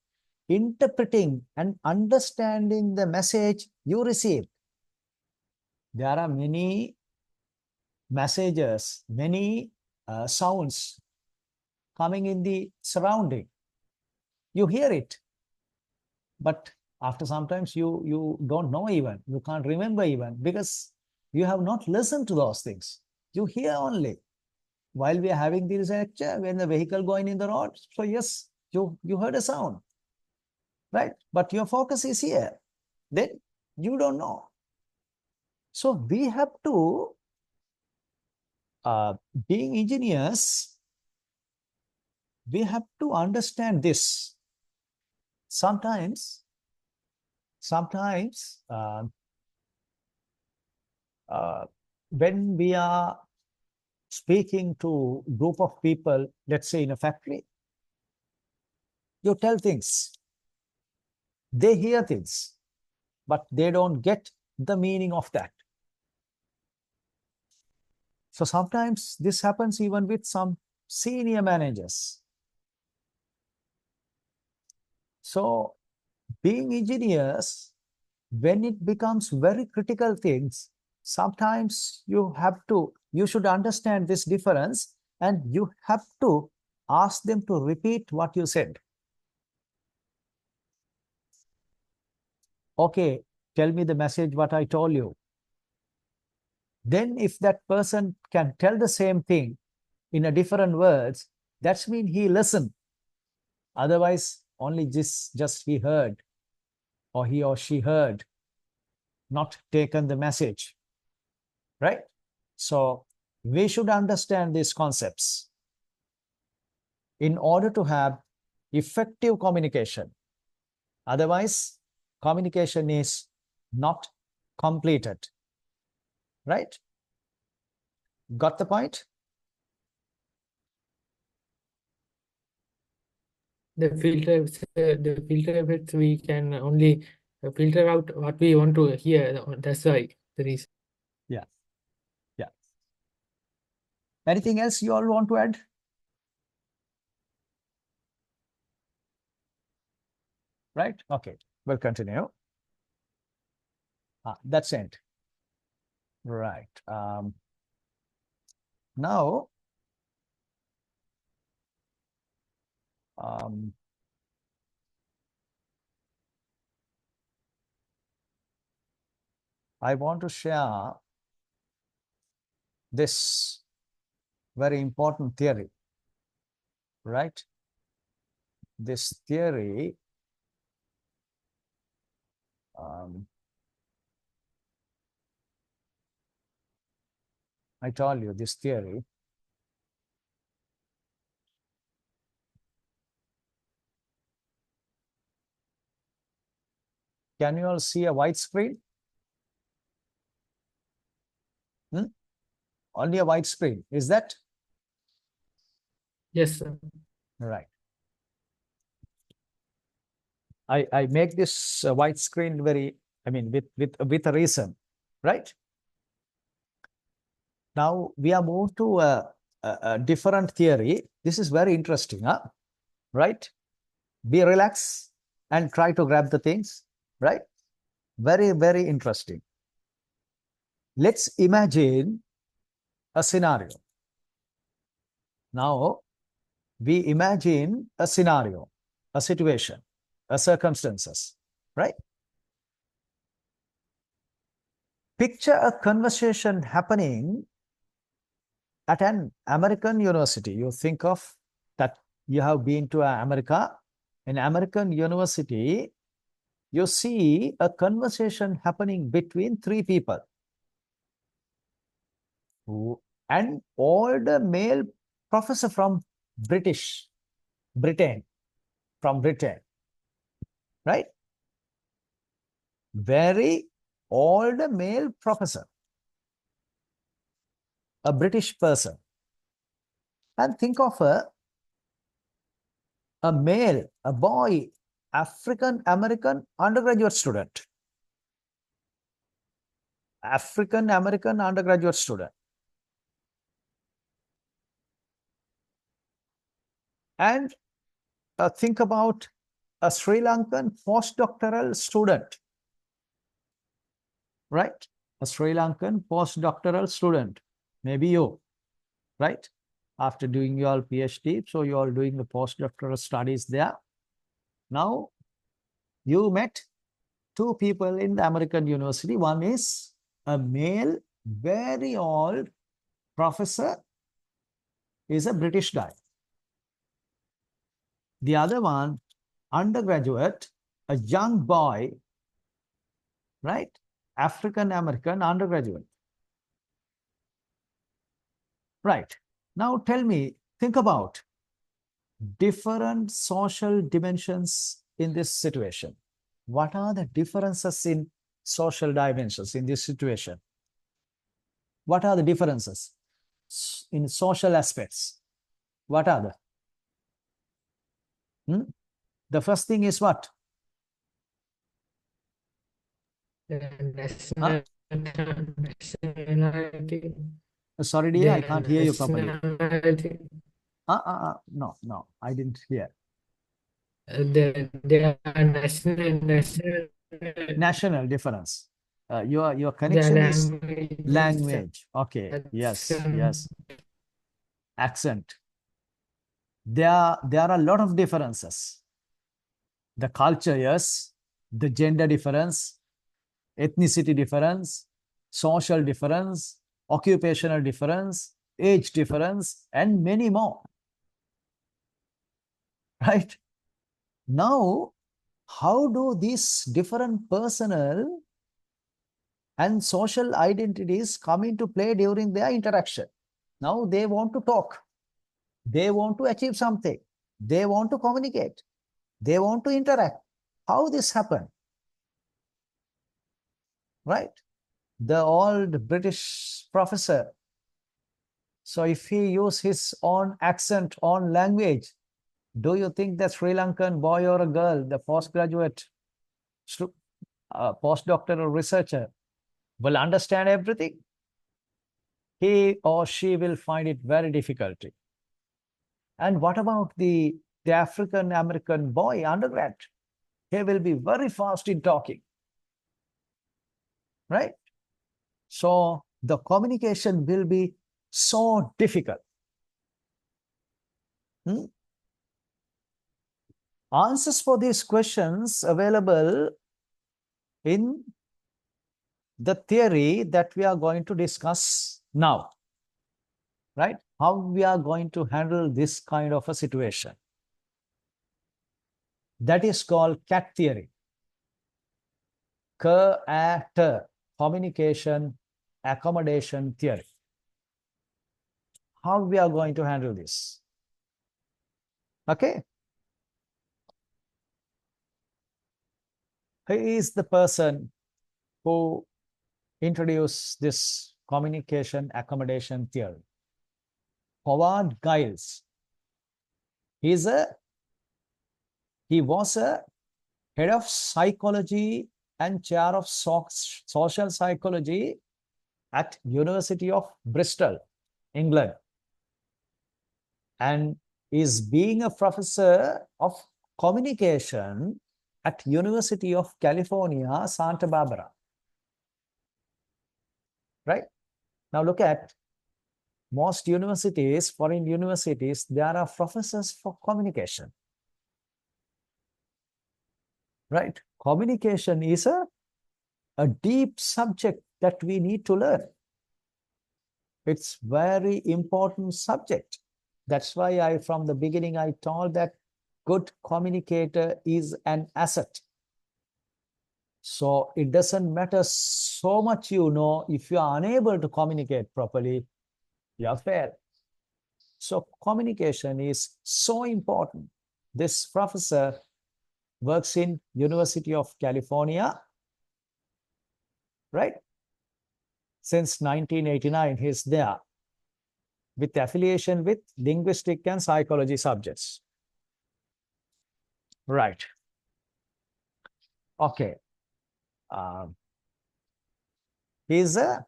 interpreting and understanding the message you receive. There are many messages, many sounds coming in the surrounding. You hear it, but after sometimes you don't know even, you can't remember even, because you have not listened to those things. You hear only. While we are having this lecture, when the vehicle going in the road, so yes, you heard a sound, right? But your focus is here. Then you don't know. So we have to, being engineers, we have to understand this. Sometimes when we are speaking to group of people, let's say in a factory, you tell things, they hear things, but they don't get the meaning of that. So sometimes this happens even with some senior managers. So being engineers, when it becomes very critical things, sometimes you should understand this difference, and you have to ask them to repeat what you said. Okay, tell me the message what I told you. Then if that person can tell the same thing in a different words, that's mean he listened. Otherwise, only just he heard, or he or she heard, not taken the message, right? So we should understand these concepts in order to have effective communication. Otherwise, communication is not completed, right? Got the point? The filter effects, we can only filter out what we want to hear. That's why there is. Yeah, yeah. Anything else you all want to add? Right? Okay, we'll continue. That's it. Right. Now, I want to share this very important theory, right? This theory, I told you this theory Can you all see a white screen? Only a white screen. Is that Yes, sir. right? I make this white screen very, I mean, with a reason, right? Now we are moved to a different theory. This is very interesting, huh? Right? Be relaxed and try to grab the things, right? Very, very interesting. Let's imagine a scenario. Now, we imagine a scenario, a situation, a circumstances, right? Picture a conversation happening at an American university. You think of that you have been to America, an American university, you see a conversation happening between three people. An older male professor from Britain, right? Very old male professor, a British person. And think of a male, a boy, African American undergraduate student. African American undergraduate student. And think about a Sri Lankan postdoctoral student, right? A Sri Lankan postdoctoral student, maybe you, right? After doing your PhD, so you are doing the postdoctoral studies there. Now, you met two people in the American university. One is a male, very old professor, is a British guy. The other one, undergraduate, a young boy, right? African American undergraduate. Right. Now tell me, think about different social dimensions in this situation. What are the differences in social dimensions in this situation? What are the differences in social aspects? What are the? The first thing is what? Huh? Nationality. Sorry, dear, I can't hear you properly. Nationality. No, I didn't hear. Their national National difference. Your their connection is language, language. Okay. Yes. accent, Accent. There are a lot of differences. The culture, yes. The gender difference, ethnicity difference, social difference, occupational difference, age difference, and many more. Right? Now, how do these different personal and social identities come into play during their interaction? Now they want to talk. They want to achieve something. They want to communicate. They want to interact. How this happen? Right? The old British professor. So if he use his own accent, own language, do you think that Sri Lankan boy or a girl, the postgraduate, postdoctoral researcher, will understand everything? He or she will find it very difficult. And what about the African American boy, undergrad? He will be very fast in talking, right? So the communication will be so difficult. Answers for these questions available in the theory that we are going to discuss now, right? How we are going to handle this kind of a situation. That is called CAT theory. Communication accommodation theory. How we are going to handle this? Okay. He is the person who introduced this communication accommodation theory. Howard Giles. He was a head of psychology and chair of social psychology at University of Bristol, England, and is being a professor of communication at University of California, Santa Barbara. Right? Now look at most universities, foreign universities, there are professors for communication. Right? Communication is a deep subject that we need to learn. It's very important subject. That's why from the beginning, I told that good communicator is an asset. So it doesn't matter so much you know, if you are unable to communicate properly, you have failed. So communication is so important. This professor works in University of California, right? Since 1989, he's there with affiliation with linguistic and psychology subjects. Right. Okay. He's a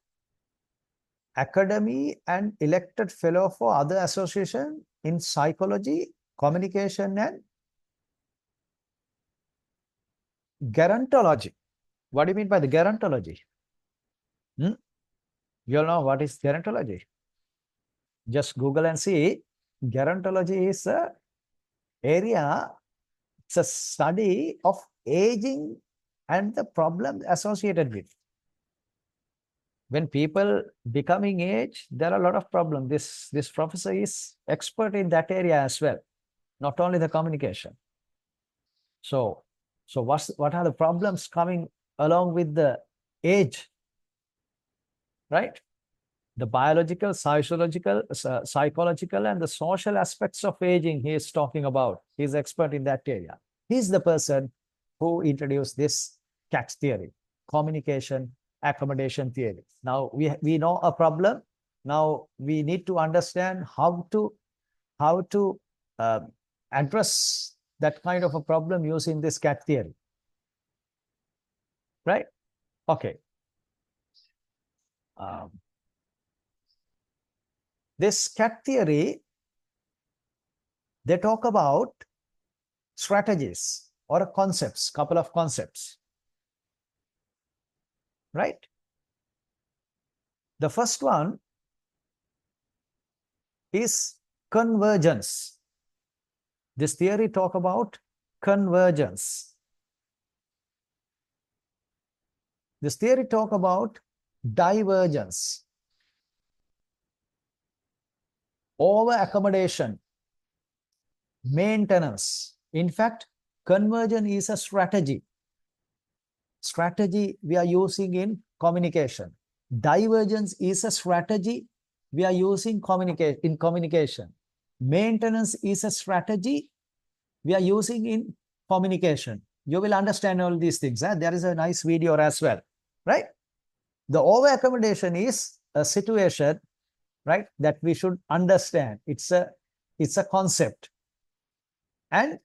academy and elected fellow for other association in psychology, communication, and gerontology. What do you mean by the gerontology? You know what is gerontology? Just Google and see. Gerontology is a area, it's a study of aging and the problems associated with. When people becoming age, there are a lot of problems. This professor is expert in that area as well, not only the communication. So what are the problems coming along with the age, right? The biological, psychological, and the social aspects of aging he is talking about. He's expert in that area. He's the person who introduced this CAT theory, communication accommodation theory. Now we know a problem. Now we need to understand how to address that kind of a problem using this CAT theory. Right? Okay. This CAT theory, they talk about strategies or concepts, couple of concepts. Right? The first one is convergence. This theory talk about convergence. This theory talk about divergence, over accommodation, maintenance. In fact, convergence is a strategy. Strategy we are using in communication. Divergence is a strategy we are using in communication. Maintenance is a strategy we are using in communication. You will understand all these things. There is a nice video as well, right? The over accommodation is a situation, right, that we should understand. It's a concept. And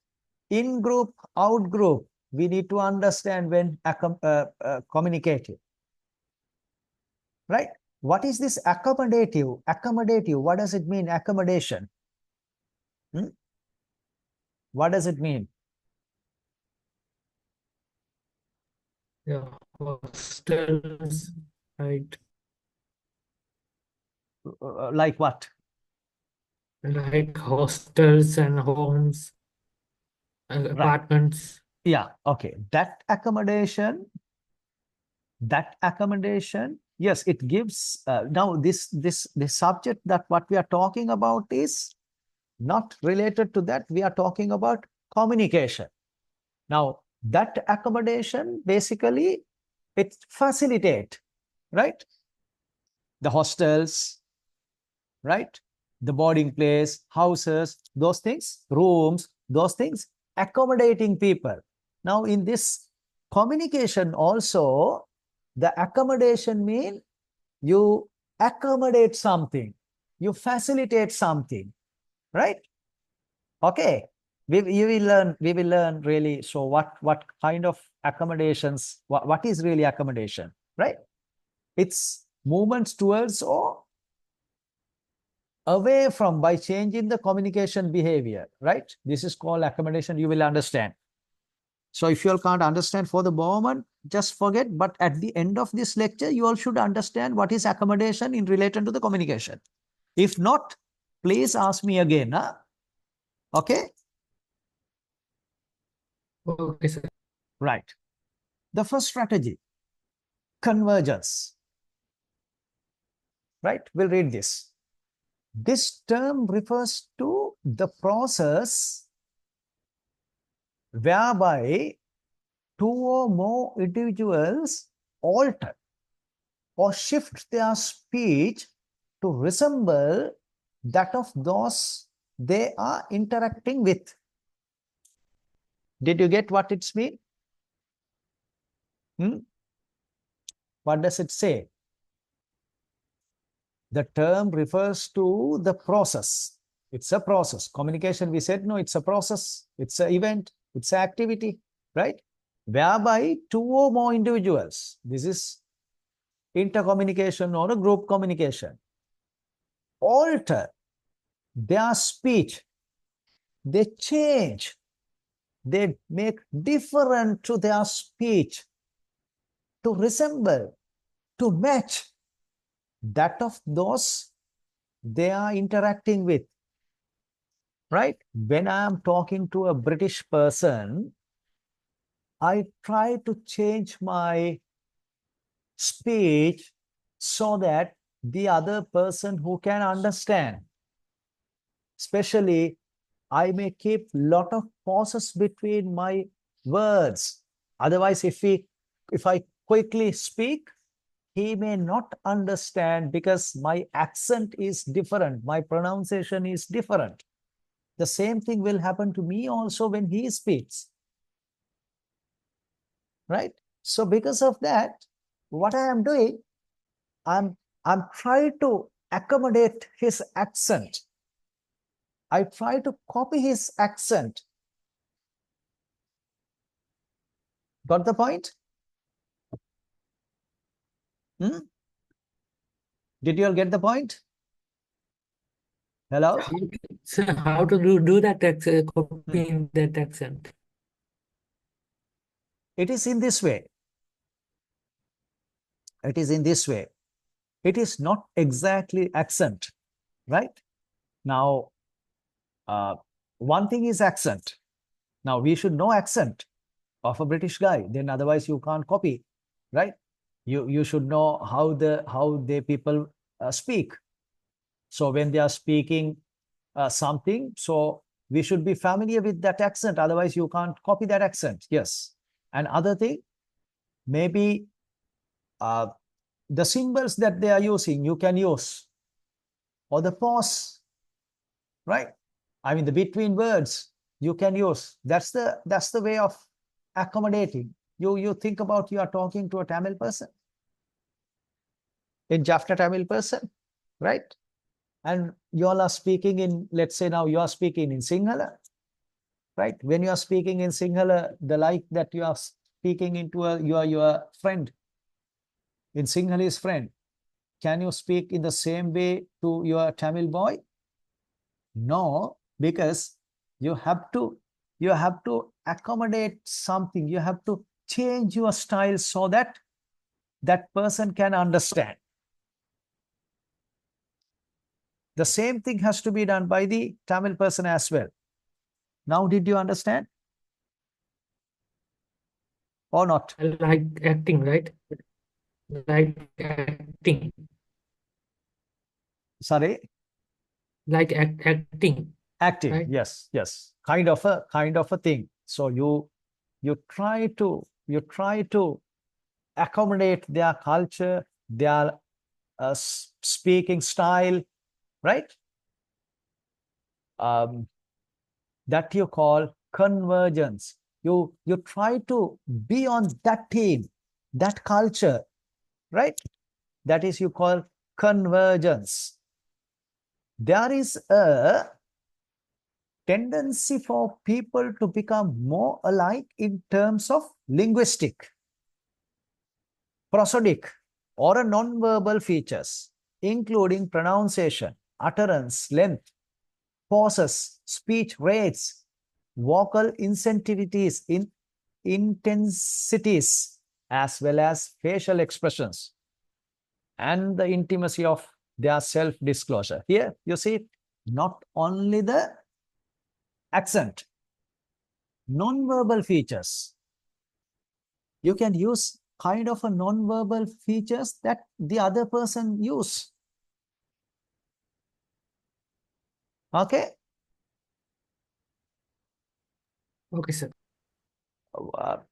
in group, out group, we need to understand when communicating. Right? What is this accommodative? Accommodative, what does it mean? Accommodation. What does it mean? Yeah, hostels, right? Like what? Like hostels and homes, apartments. Yeah, okay. That accommodation, yes, it gives, now this subject that what we are talking about is not related to that. We are talking about communication. Now, that accommodation, basically, it facilitate, right? The hostels, right? The boarding place, houses, those things, rooms, those things, accommodating people. Now, in this communication also, the accommodation mean you accommodate something, you facilitate something, right? Okay. We will learn really. So what kind of accommodations, what is really accommodation, right? It's movements towards or away from by changing the communication behavior, right? This is called accommodation. You will understand. So if you all can't understand for the moment, just forget. But at the end of this lecture, you all should understand what is accommodation in relation to the communication. If not, please ask me again. Huh? Okay? Okay, sir. Right. The first strategy, convergence. Right? We'll read this. This term refers to the process whereby two or more individuals alter or shift their speech to resemble that of those they are interacting with. Did you get what it's mean? What does it say? The term refers to the process. It's a process. Communication, we said, no, it's a process. It's an event. It's an activity, right? Whereby two or more individuals, this is intercommunication or a group communication, alter their speech. They change. They make different to their speech to resemble, to match that of those they are interacting with. Right? When I am talking to a British person, I try to change my speech so that the other person who can understand. Especially, I may keep lot of pauses between my words. Otherwise, if I quickly speak, he may not understand because my accent is different, my pronunciation is different. The same thing will happen to me also when he speaks. Right? So because of that, what I am doing, I'm trying to accommodate his accent. I try to copy his accent. Got the point? Did you all get the point? Hello? Sir, how to do that copying that accent? It is in this way. It is in this way. It is not exactly accent, right? Now, one thing is accent. Now, we should know accent of a British guy. Then otherwise you can't copy, right? You should know how the people speak. So when they are speaking something, so we should be familiar with that accent. Otherwise, you can't copy that accent. Yes. And other thing, maybe the symbols that they are using, you can use, or the pause, right? I mean, the between words you can use. That's the way of accommodating. You think about, you are talking to a Tamil person, in Jaffna Tamil person, right? And you all are speaking in, let's say now you are speaking in Sinhala, right? When you are speaking in Sinhala, the like that you are speaking into your friend, in Sinhalese friend, can you speak in the same way to your Tamil boy? No, because you have to accommodate something. You have to change your style so that that person can understand. The same thing has to be done by the Tamil person as well. Now, did you understand? Or not? Like acting, right? Like acting. Sorry? Like acting. Acting. Right? Yes, yes. Kind of a thing. So you try to accommodate their culture, their speaking style, right? That you call convergence. You try to be on that team, that culture, right? That is you call convergence. There is a tendency for people to become more alike in terms of linguistic, prosodic, or a non-verbal features, including pronunciation, utterance, length, pauses, speech rates, vocal intensities, as well as facial expressions, and the intimacy of their self-disclosure. Here, you see, not only the accent, non-verbal features. You can use kind of a non-verbal features that the other person use. Okay? Okay, sir.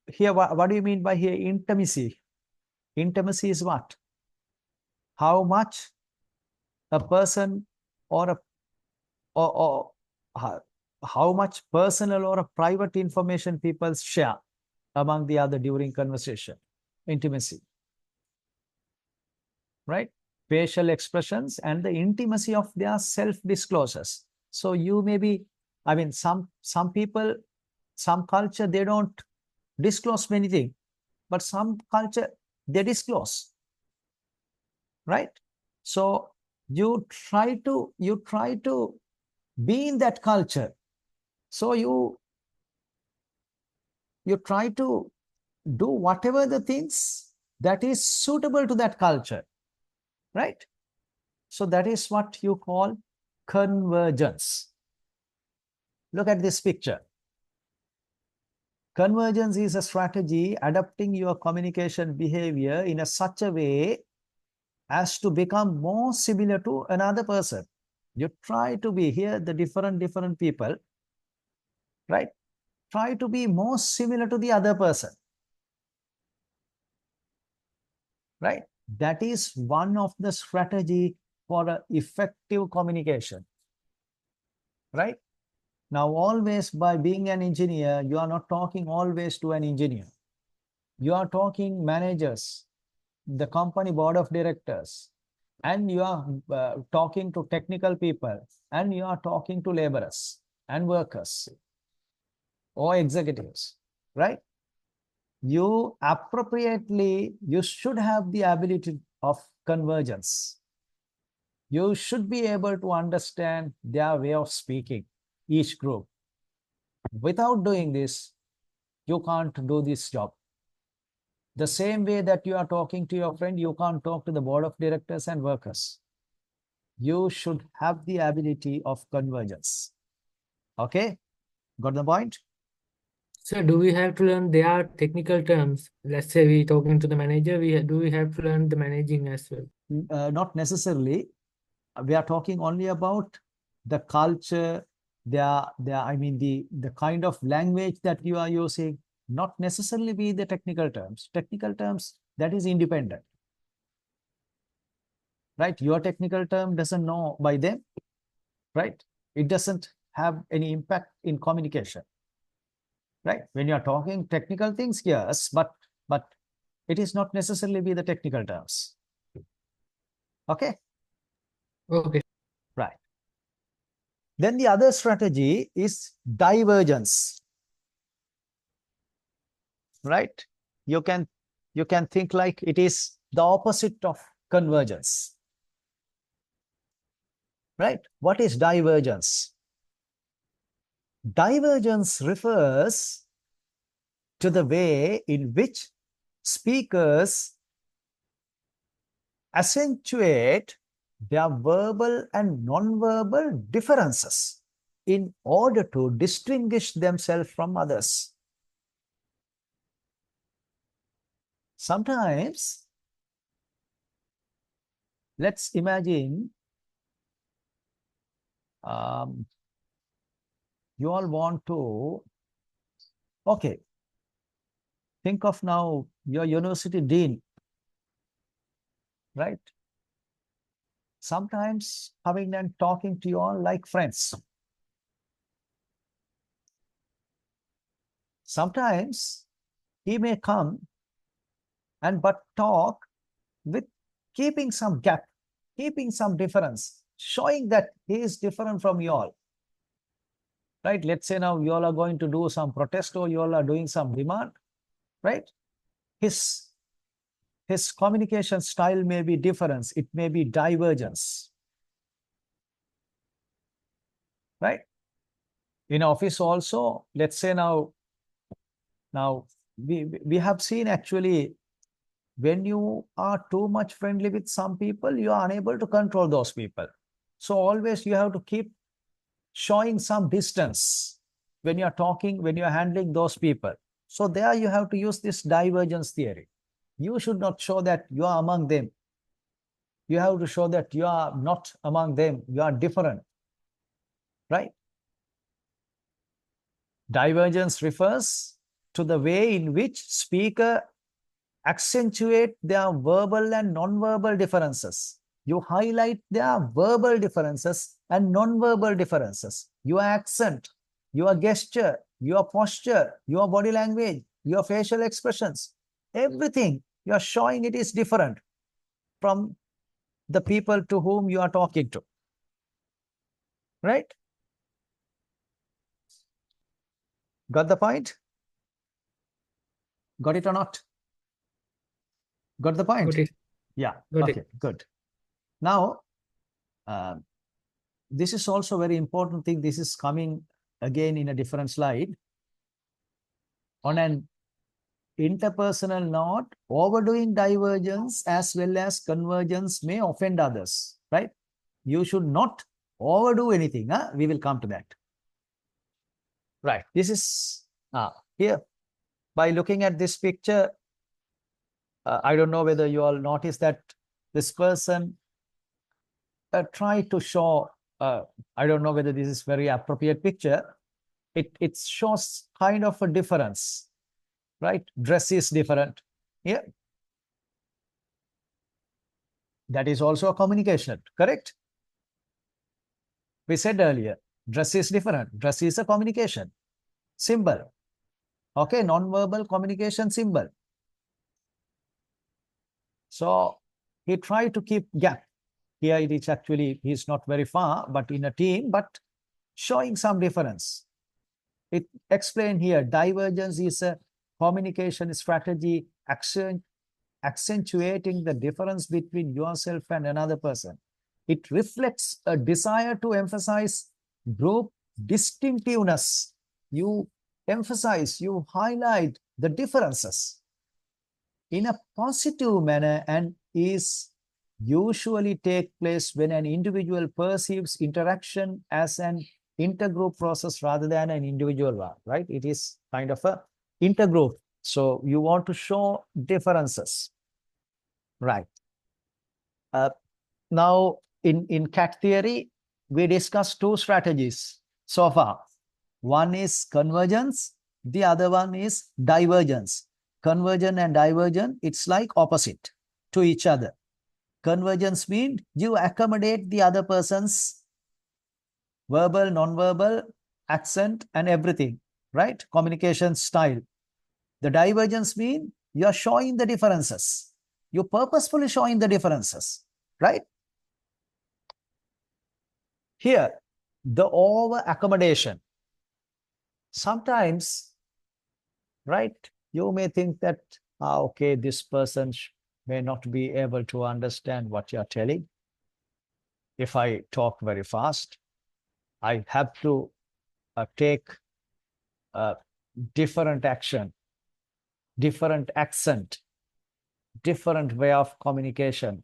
Here, what do you mean by here intimacy? Intimacy is what? How much a person or a or how much personal or a private information people share among the other during conversation. Intimacy, right? Facial expressions and the intimacy of their self-disclosures. So you may be, I mean, some people, some culture, they don't disclose many things, but some culture, they disclose, right? So you try to be in that culture. So you try to do whatever the things that is suitable to that culture, right? So that is what you call convergence. Look at this picture. Convergence is a strategy adapting your communication behavior in such a way as to become more similar to another person. You try to be here, the different people, right? Try to be more similar to the other person, right? That is one of the strategy for effective communication, right? Now, always by being an engineer, you are not talking always to an engineer. You are talking managers, the company board of directors, and you are talking to technical people, and you are talking to laborers and workers or executives, right? You should have the ability of convergence. You should be able to understand their way of speaking, each group. Without doing this, you can't do this job. The same way that you are talking to your friend, you can't talk to the board of directors and workers. You should have the ability of convergence. Okay? Got the point? Sir, do we have to learn their technical terms? Let's say we talking to the manager, do we have to learn the managing as well? Not necessarily. We are talking only about the culture, I mean, the kind of language that you are using, not necessarily be the technical terms. Technical terms, that is independent, right? Your technical term doesn't know by them, right? It doesn't have any impact in communication, right? When you are talking technical things, yes, but it is not necessarily be the technical terms. Okay, Okay. right. Then the other strategy is divergence, right? You can think like it is the opposite of convergence, right? What is divergence? Divergence refers to the way in which speakers accentuate their verbal and non-verbal differences in order to distinguish themselves from others. Sometimes, let's imagine you all want to, okay, think of now your university dean, right? Sometimes coming and talking to you all like friends. sometimes he may come and but talk with keeping some gap, keeping some difference, showing that he is different from you all. Right? Let's say now you all are going to do some protest or you all are doing some demand, right? His communication style may be difference, it may be divergence, right? In office also, let's say now we have seen actually when you are too much friendly with some people, you are unable to control those people. So always you have to keep showing some distance when you are talking, when you are handling those people. So there you have to use this divergence theory. You should not show that you are among them. You have to show that you are not among them. You are different, right? Divergence refers to the way in which speaker accentuate their verbal and non-verbal differences. You highlight their verbal differences and non-verbal differences. Your accent, your gesture, your posture, your body language, your facial expressions, everything you are showing it is different from the people to whom you are talking to, right? Got the point? Got it or not? Got the point? Got it. Yeah. Got Okay, it. good. Now, this is also a very important thing. This is coming again in a different slide. On an interpersonal note, overdoing divergence as well as convergence may offend others, right? You should not overdo anything. Huh? We will come to that. Right. This is here. By looking at this picture, I don't know whether you all notice that this person tried to show, I don't know whether this is very appropriate picture. It shows kind of a difference, right? Dress is different. Yeah. That is also a communication, correct? We said earlier, dress is different. Dress is a communication symbol. Okay, non-verbal communication symbol. So he tried to keep gap. Here it is actually, he's not very far, but in a team, but showing some difference. It explained here, divergence is a communication strategy accentuating the difference between yourself and another person. It reflects a desire to emphasize group distinctiveness. You emphasize, you highlight the differences in a positive manner and is usually take place when an individual perceives interaction as an intergroup process rather than an individual one, right? It is kind of a intergroup. So you want to show differences, right? Now in CAT theory, we discussed two strategies so far. One is convergence, the other one is divergence. Convergent and divergent, it's like opposite to each other. Convergence means you accommodate the other person's verbal, non-verbal, accent, and everything, right? Communication style. The divergence means you are showing the differences. You're purposefully showing the differences, right? Here, the over accommodation. Sometimes, right, you may think that, okay, this person may not be able to understand what you're telling. If I talk very fast, I have to take a different action, different accent, different way of communication.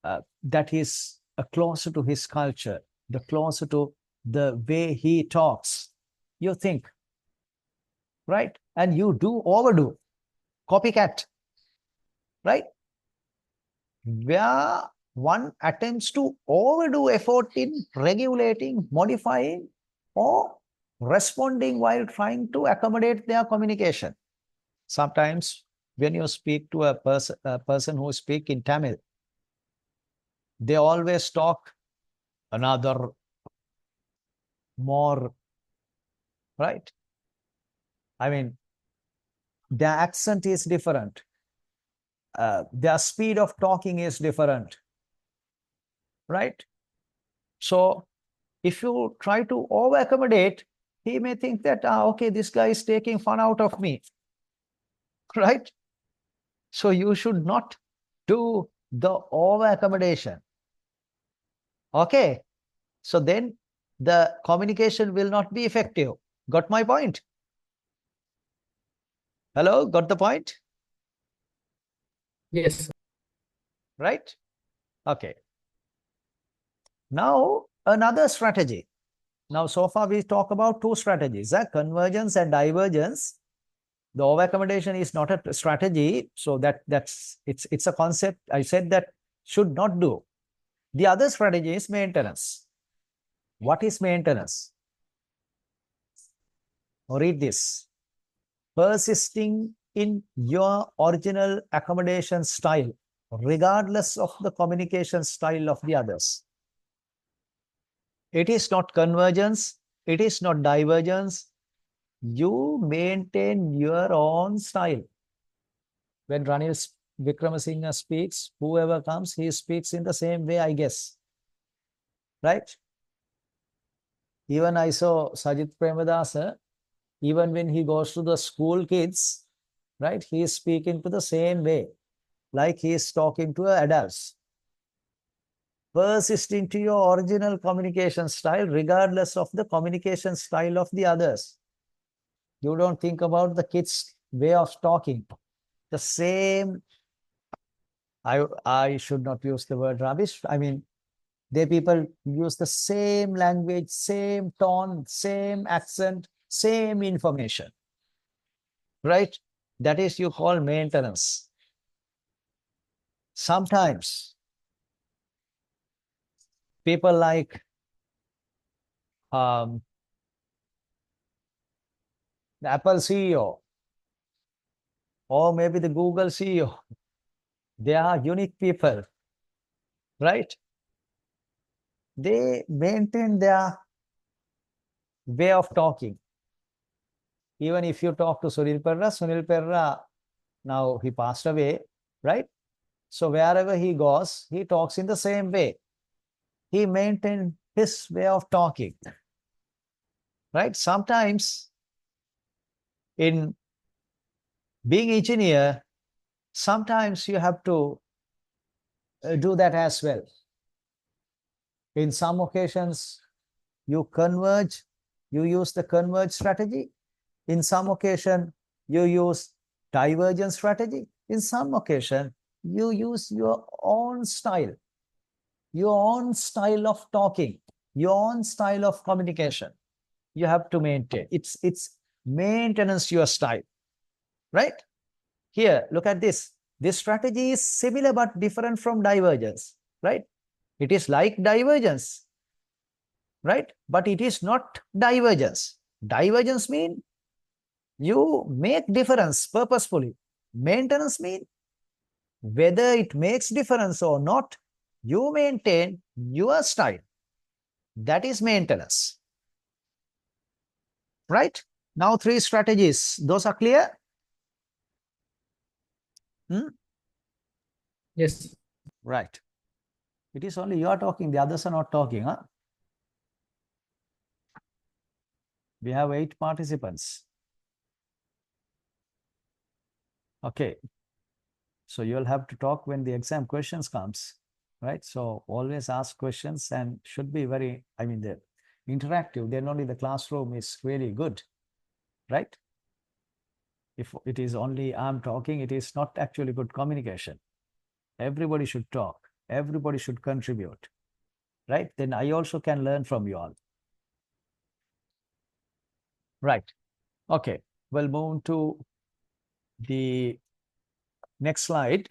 That is closer to his culture, the closer to the way he talks. You think, right? And you do overdo, copycat, right? Where one attempts to overdo effort in regulating, modifying, or responding while trying to accommodate their communication. Sometimes when you speak to a person who speaks in Tamil, they always talk another more, right? I mean, their accent is different. Their speed of talking is different, right? So if you try to over accommodate, he may think that, okay, this guy is taking fun out of me, right? So you should not do the over accommodation. Okay. So then the communication will not be effective. Got my point? Hello, got the point? Yes. Right? Okay. Now, another strategy. Now, so far we talk about two strategies, convergence and divergence. The over accommodation is not a strategy, so it's a concept I said that should not do. The other strategy is maintenance. What is maintenance? Read this. Persisting in your original accommodation style, regardless of the communication style of the others. It is not convergence, it is not divergence. You maintain your own style. When Ranil Wickramasinghe speaks, whoever comes, he speaks in the same way, I guess. Right? Even I saw Sajith Premadasa, even when he goes to the school kids, right, he is speaking to the same way, like he is talking to adults. Persisting to your original communication style, regardless of the communication style of the others. You don't think about the kids' way of talking. The same, I should not use the word rubbish. I mean, they people use the same language, same tone, same accent, same information, right? That is you call maintenance. Sometimes people like the Apple CEO or maybe the Google CEO, they are unique people, right? They maintain their way of talking. Even if you talk to Sunil Perra, now he passed away, right? So wherever he goes, he talks in the same way. He maintained his way of talking, right? Sometimes in being engineer, sometimes you have to do that as well. In some occasions, you converge, you use the converge strategy. In some occasion, you use divergence strategy. In some occasion, you use your own style of talking, your own style of communication. You have to maintain. It's maintenance your style, right? Here, look at this. This strategy is similar but different from divergence, right? It is like divergence, right? But it is not divergence. Divergence means you make difference purposefully. Maintenance means whether it makes difference or not, you maintain your style. That is maintenance, right? Now, three strategies. Those are clear? Yes. Right. It is only you are talking, the others are not talking. Huh? We have 8 participants. Okay. So you'll have to talk when the exam questions comes, right? So always ask questions and should be very, I mean, the interactive. Then only the classroom is really good, right? If it is only I'm talking, it is not actually good communication. Everybody should talk. Everybody should contribute, right? Then I also can learn from you all. Right. Okay. We'll move to the next slide.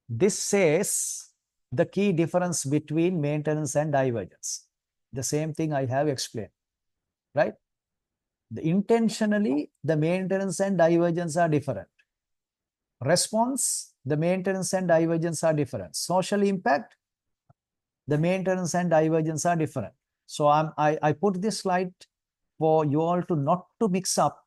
This says the key difference between maintenance and divergence. The same thing I have explained, right? Intentionally, the maintenance and divergence are different. Response, the maintenance and divergence are different. Social impact, the maintenance and divergence are different. So I put this slide for you all to not to mix up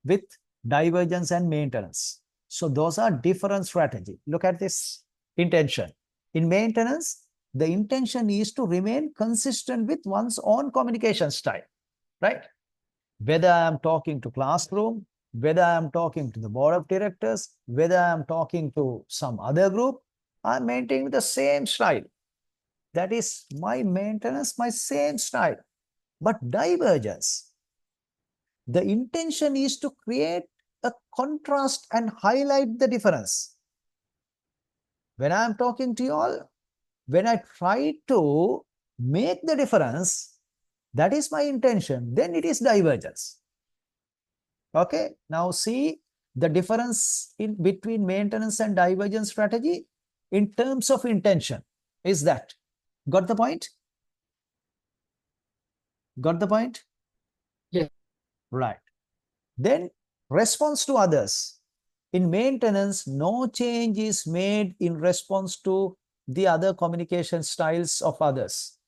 with divergence and maintenance. So those are different strategy. Look at this intention. In maintenance, the intention is to remain consistent with one's own communication style, right? Whether I'm talking to classroom, whether I'm talking to the board of directors, whether I'm talking to some other group, I'm maintaining the same style. That is my maintenance, my same style. But divergence, the intention is to create a contrast and highlight the difference. When I'm talking to you all, when I try to make the difference, that is my intention, then it is divergence. Okay, now see the difference in between maintenance and divergence strategy in terms of intention is that. Got the point? Got the point? Yeah. Right. Then response to others. In maintenance, no change is made in response to the other communication styles of others.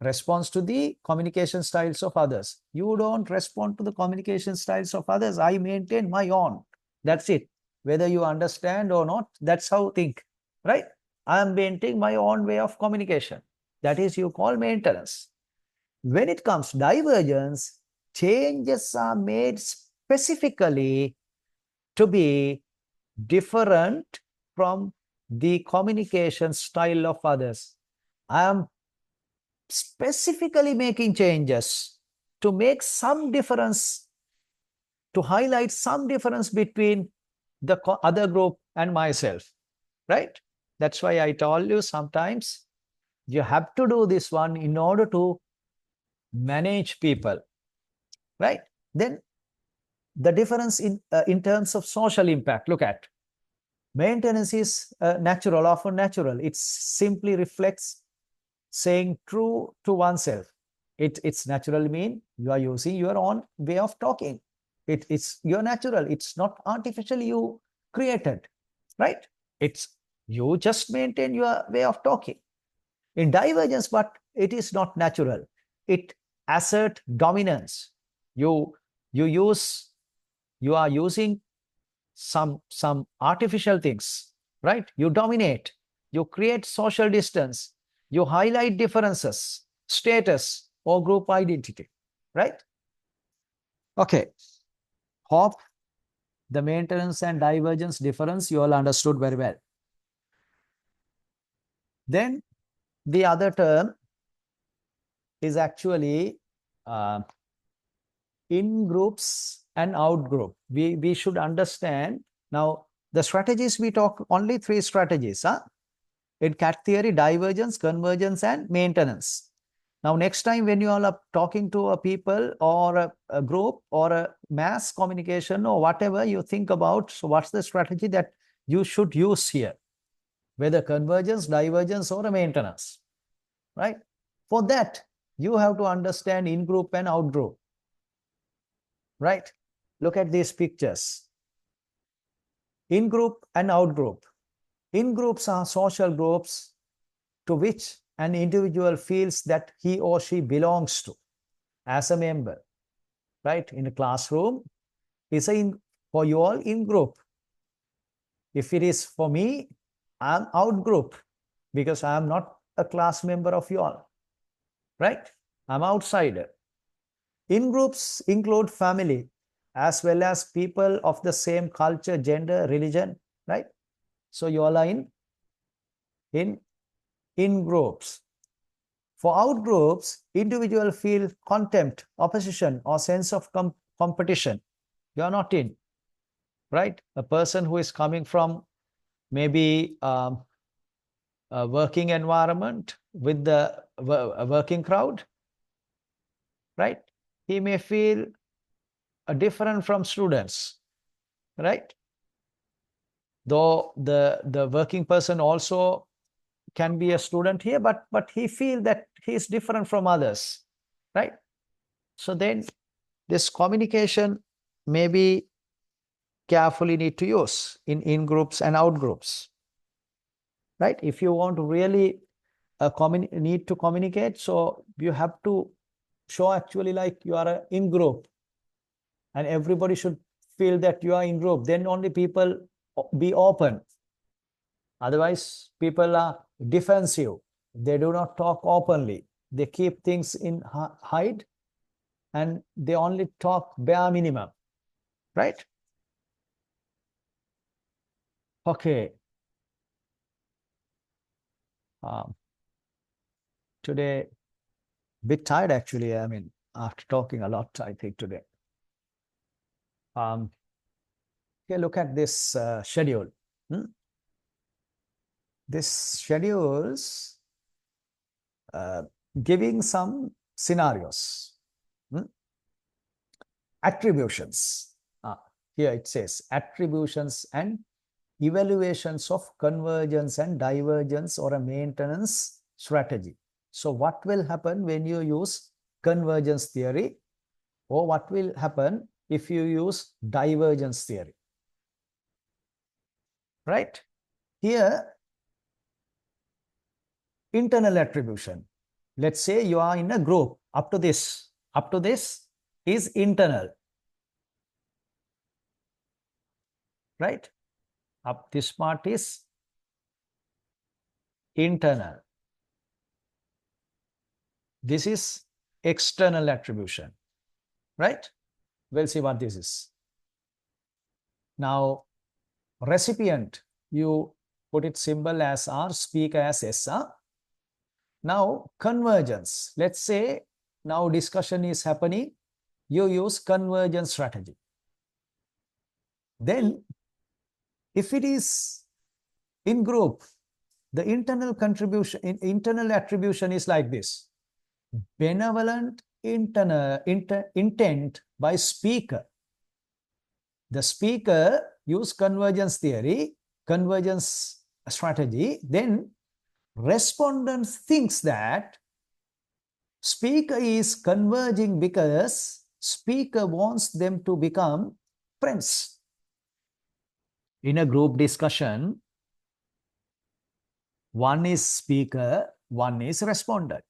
Response to the communication styles of others. You don't respond to the communication styles of others. I maintain my own. That's it. Whether you understand or not, that's how think, right? I am maintaining my own way of communication. That is you call maintenance. When it comes to divergence, changes are made specifically to be different from the communication style of others. I am specifically making changes to make some difference, to highlight some difference between the other group and myself, right? That's why I told you sometimes you have to do this one in order to manage people, right? Then the difference in terms of social impact, look at maintenance is natural, often natural. It simply reflects saying true to oneself. It's naturally mean you are using your own way of talking. It's your natural. It's not artificially you created, right? It's you just maintain your way of talking. In divergence, but it is not natural. It assert dominance. You use, you are using some artificial things, right? You dominate, you create social distance, you highlight differences, status or group identity, right? Okay, hope the maintenance and divergence difference you all understood very well. Then the other term is actually in groups and out group. We should understand now the strategies. We talk only 3 strategies, huh? In CAT theory: divergence, convergence, and maintenance. Now, next time when you all are talking to a people or a group or a mass communication or whatever you think about, so what's the strategy that you should use here? Whether convergence, divergence, or a maintenance, right? For that, you have to understand in-group and out-group, right? Look at these pictures. In-group and out-group. In-groups are social groups to which an individual feels that he or she belongs to as a member, right? In a classroom, it's for you all in-group. If it is for me, I'm out-group because I'm not a class member of you all, right? I'm outsider. In-groups include family as well as people of the same culture, gender, religion, right? So you all are in groups. For out groups, individuals feel contempt, opposition, or sense of competition. You are not in, right? A person who is coming from maybe a working environment with the working crowd, right? He may feel different from students, right? Though the working person also can be a student here, but he feel that he is different from others, right? So then this communication maybe carefully need to use in groups and out groups, right? If you want to really need to communicate, so you have to show actually like you are in group, and everybody should feel that you are in group. Then only people be open. Otherwise, people are defensive. They do not talk openly. They keep things in hide, and they only talk bare minimum, right? Okay. Today, bit tired actually. I mean, after talking a lot, I think today. Okay, look at this schedule. This schedules giving some scenarios. Attributions. Here it says attributions and evaluations of convergence and divergence or a maintenance strategy. So what will happen when you use convergence theory, or what will happen if you use divergence theory? Right? Here, internal attribution. Let's say you are in a group. Up to this is internal. Right? Up this part is internal. This is external attribution. Right? We'll see what this is. Now, recipient, you put it symbol as R, speaker as SR. Now, convergence. Let's say now discussion is happening. You use convergence strategy. Then, if it is in group, the internal contribution, internal attribution is like this. Benevolent intent by speaker. The speaker use convergence theory, convergence strategy. Then respondent thinks that speaker is converging because speaker wants them to become friends. In a group discussion, one is speaker, one is respondent.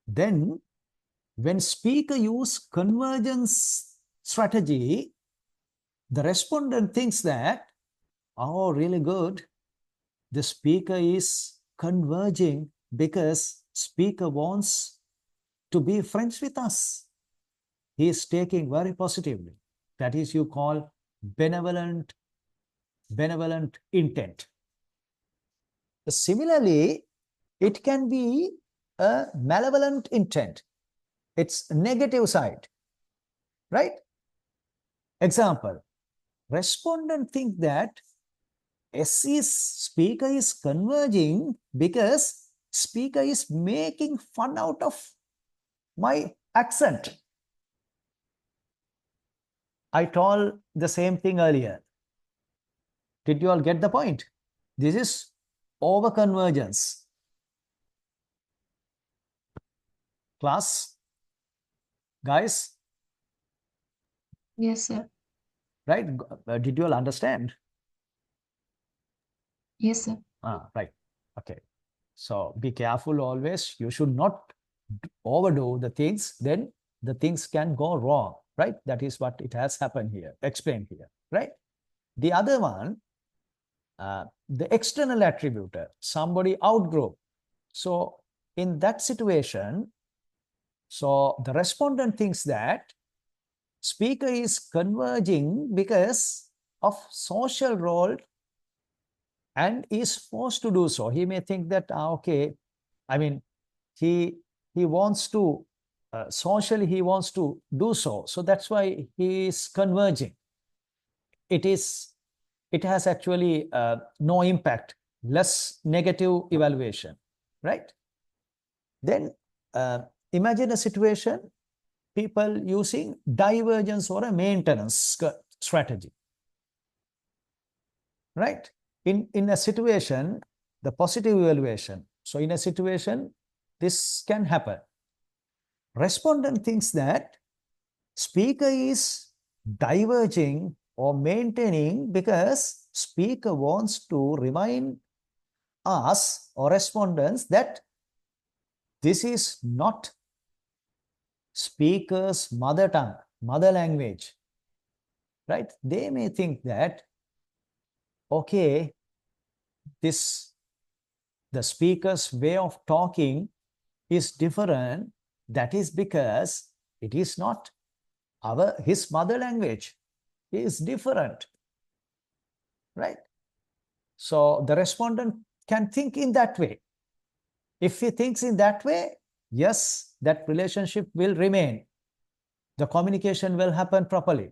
Then when speaker use convergence strategy, the respondent thinks that, oh, really good. The speaker is converging because speaker wants to be friends with us. He is taking very positively. That is, you call benevolent intent. Similarly, it can be a malevolent intent. It's negative side, right? Example, respondent think that speaker is converging because speaker is making fun out of my accent. I told the same thing earlier. Did you all get the point? This is overconvergence. Class? Guys? Yes, sir. Right? Did you all understand? Yes, sir. Right. Okay. So be careful always. You should not overdo the things. Then the things can go wrong. Right? That is what it has happened here. Explained here. Right? The other one, the external attributor, somebody outgrew. So in that situation, so the respondent thinks that speaker is converging because of social role and is forced to do so. He may think that, okay, I mean, he wants to, socially he wants to do so. So that's why he is converging. It has actually no impact, less negative evaluation, right? Then imagine a situation, people using divergence or a maintenance strategy, right? In a situation, the positive evaluation. So in a situation, this can happen. Respondent thinks that speaker is diverging or maintaining because speaker wants to remind us or respondents that this is not speaker's mother tongue, mother language, right? They may think that, okay, the speaker's way of talking is different. That is because it is not his mother language. It is different, right? So the respondent can think in that way. If he thinks in that way, yes, that relationship will remain. The communication will happen properly,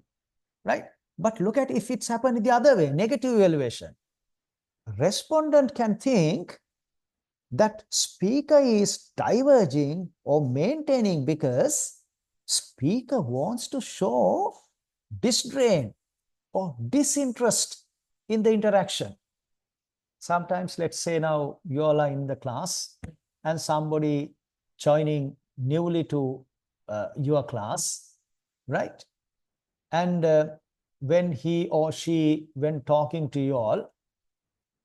right? But look at if it's happened the other way, negative evaluation. Respondent can think that speaker is diverging or maintaining because speaker wants to show disdain or disinterest in the interaction. Sometimes, let's say now you all are in the class and somebody joining newly to your class, right? And when he or she, when talking to you all,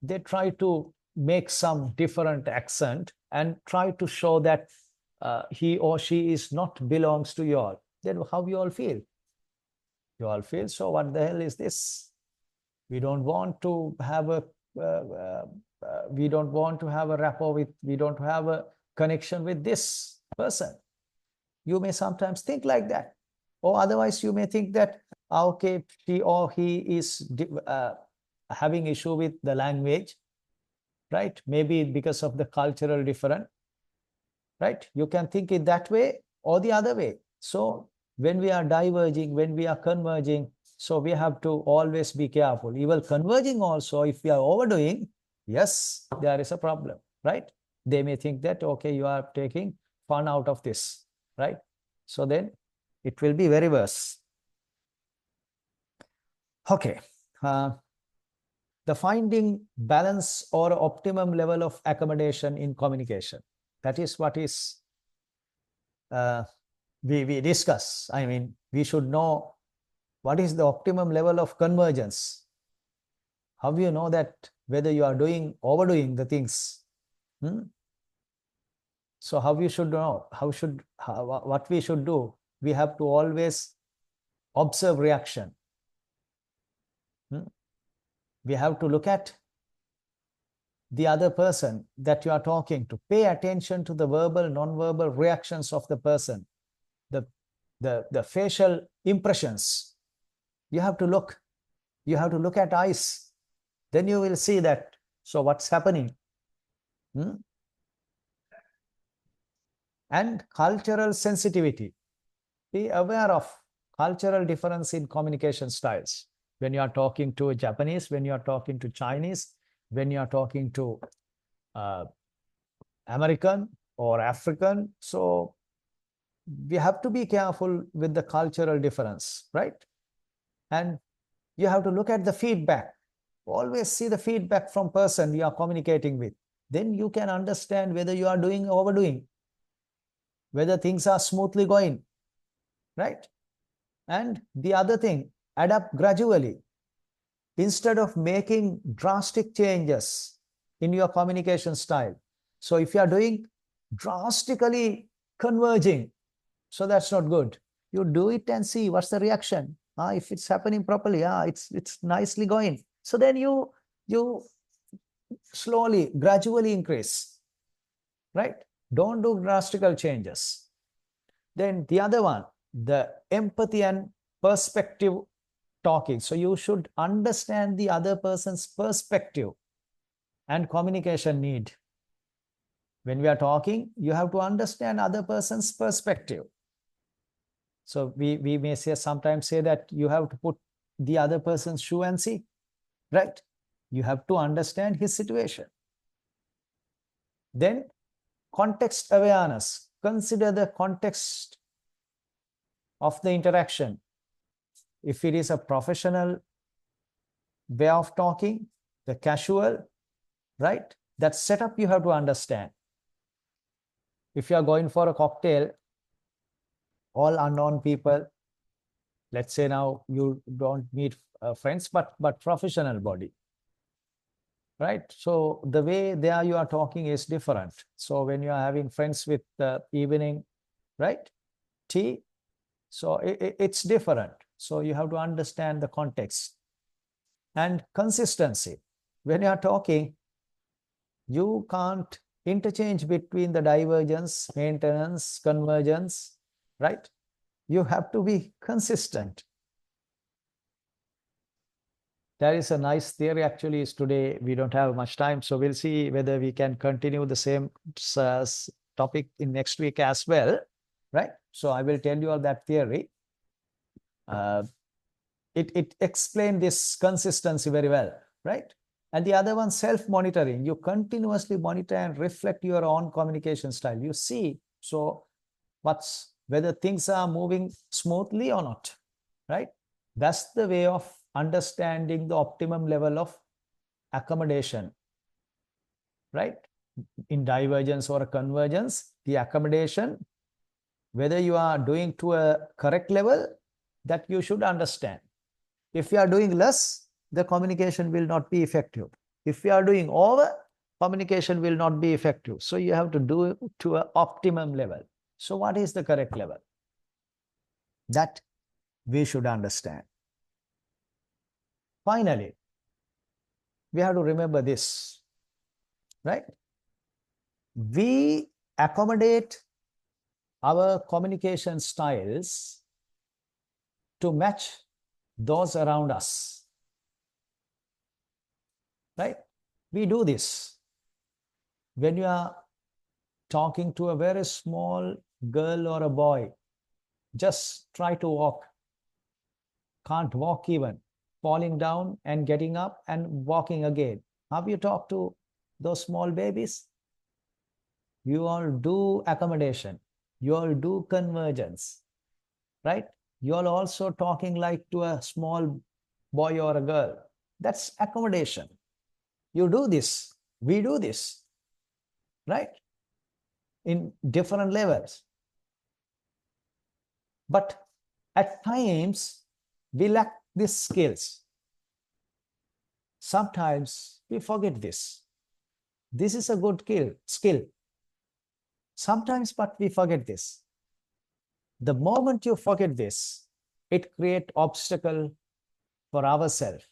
they try to make some different accent and try to show that he or she is not belongs to you all. Then how you all feel? You all feel, so what the hell is this? We don't want to have a we don't want to have a rapport with, we don't have a connection with this person. You may sometimes think like that. Or otherwise you may think that, okay, she or he is having issue with the language, right? Maybe because of the cultural difference, right? You can think it that way or the other way. So when we are diverging, when we are converging, so we have to always be careful. Even converging also, if we are overdoing, yes, there is a problem, right? They may think that, okay, you are taking fun out of this, right? So then it will be very worse. Okay. The finding balance or optimum level of accommodation in communication. That is what is we discuss. I mean, we should know what is the optimum level of convergence. How do you know that whether you are overdoing the things? So how we should know? What we should do? We have to always observe reaction. We have to look at the other person that you are talking to. Pay attention to the verbal, non-verbal reactions of the person, the facial impressions. You have to look. You have to look at eyes. Then you will see that. So what's happening? And cultural sensitivity. Be aware of cultural difference in communication styles. When you are talking to a Japanese, when you are talking to Chinese, when you are talking to American or African. So we have to be careful with the cultural difference, right? And you have to look at the feedback. Always see the feedback from person you are communicating with. Then you can understand whether you are doing or overdoing, whether things are smoothly going, right? And the other thing, adapt gradually. Instead of making drastic changes in your communication style. So if you are doing drastically converging, so that's not good. You do it and see what's the reaction. If it's happening properly, it's nicely going. So then you slowly, gradually increase, right? Don't do drastical changes. Then the other one, the empathy and perspective talking. So you should understand the other person's perspective and communication need. When we are talking, you have to understand other person's perspective. So we may sometimes say that you have to put the other person's shoe and see, right? You have to understand his situation. Then context awareness. Consider the context of the interaction. If it is a professional way of talking, the casual, right? That setup you have to understand. If you are going for a cocktail, all unknown people, let's say now you don't meet friends, but professional body, right? So the way there you are talking is different. So when you are having friends with the evening, right? T. So it's different. So you have to understand the context. And consistency. When you are talking, you can't interchange between the divergence, maintenance, convergence, right? You have to be consistent. There is a nice theory actually. Is today we don't have much time, so we'll see whether we can continue the same topic in next week as well, right? So I will tell you all that theory. It explained this consistency very well, right? And the other one, self-monitoring. You continuously monitor and reflect your own communication style. You see, so whether things are moving smoothly or not, right? That's the way of understanding the optimum level of accommodation, right? In divergence or a convergence, the accommodation, whether you are doing to a correct level, that you should understand. If you are doing less, the communication will not be effective. If you are doing over, communication will not be effective. So you have to do it to an optimum level. So what is the correct level? That we should understand. Finally, we have to remember this, right? We accommodate our communication styles to match those around us, right? We do this. When you are talking to a very small girl or a boy, just try to walk. Can't walk even, falling down and getting up and walking again. Have you talked to those small babies? You all do accommodation. You all do convergence, right? You all also talking like to a small boy or a girl. That's accommodation. You do this. We do this, right? In different levels. But at times, we lack these skills. Sometimes we forget this. This is a good skill. Sometimes, but we forget this. The moment you forget this, it creates obstacle for ourselves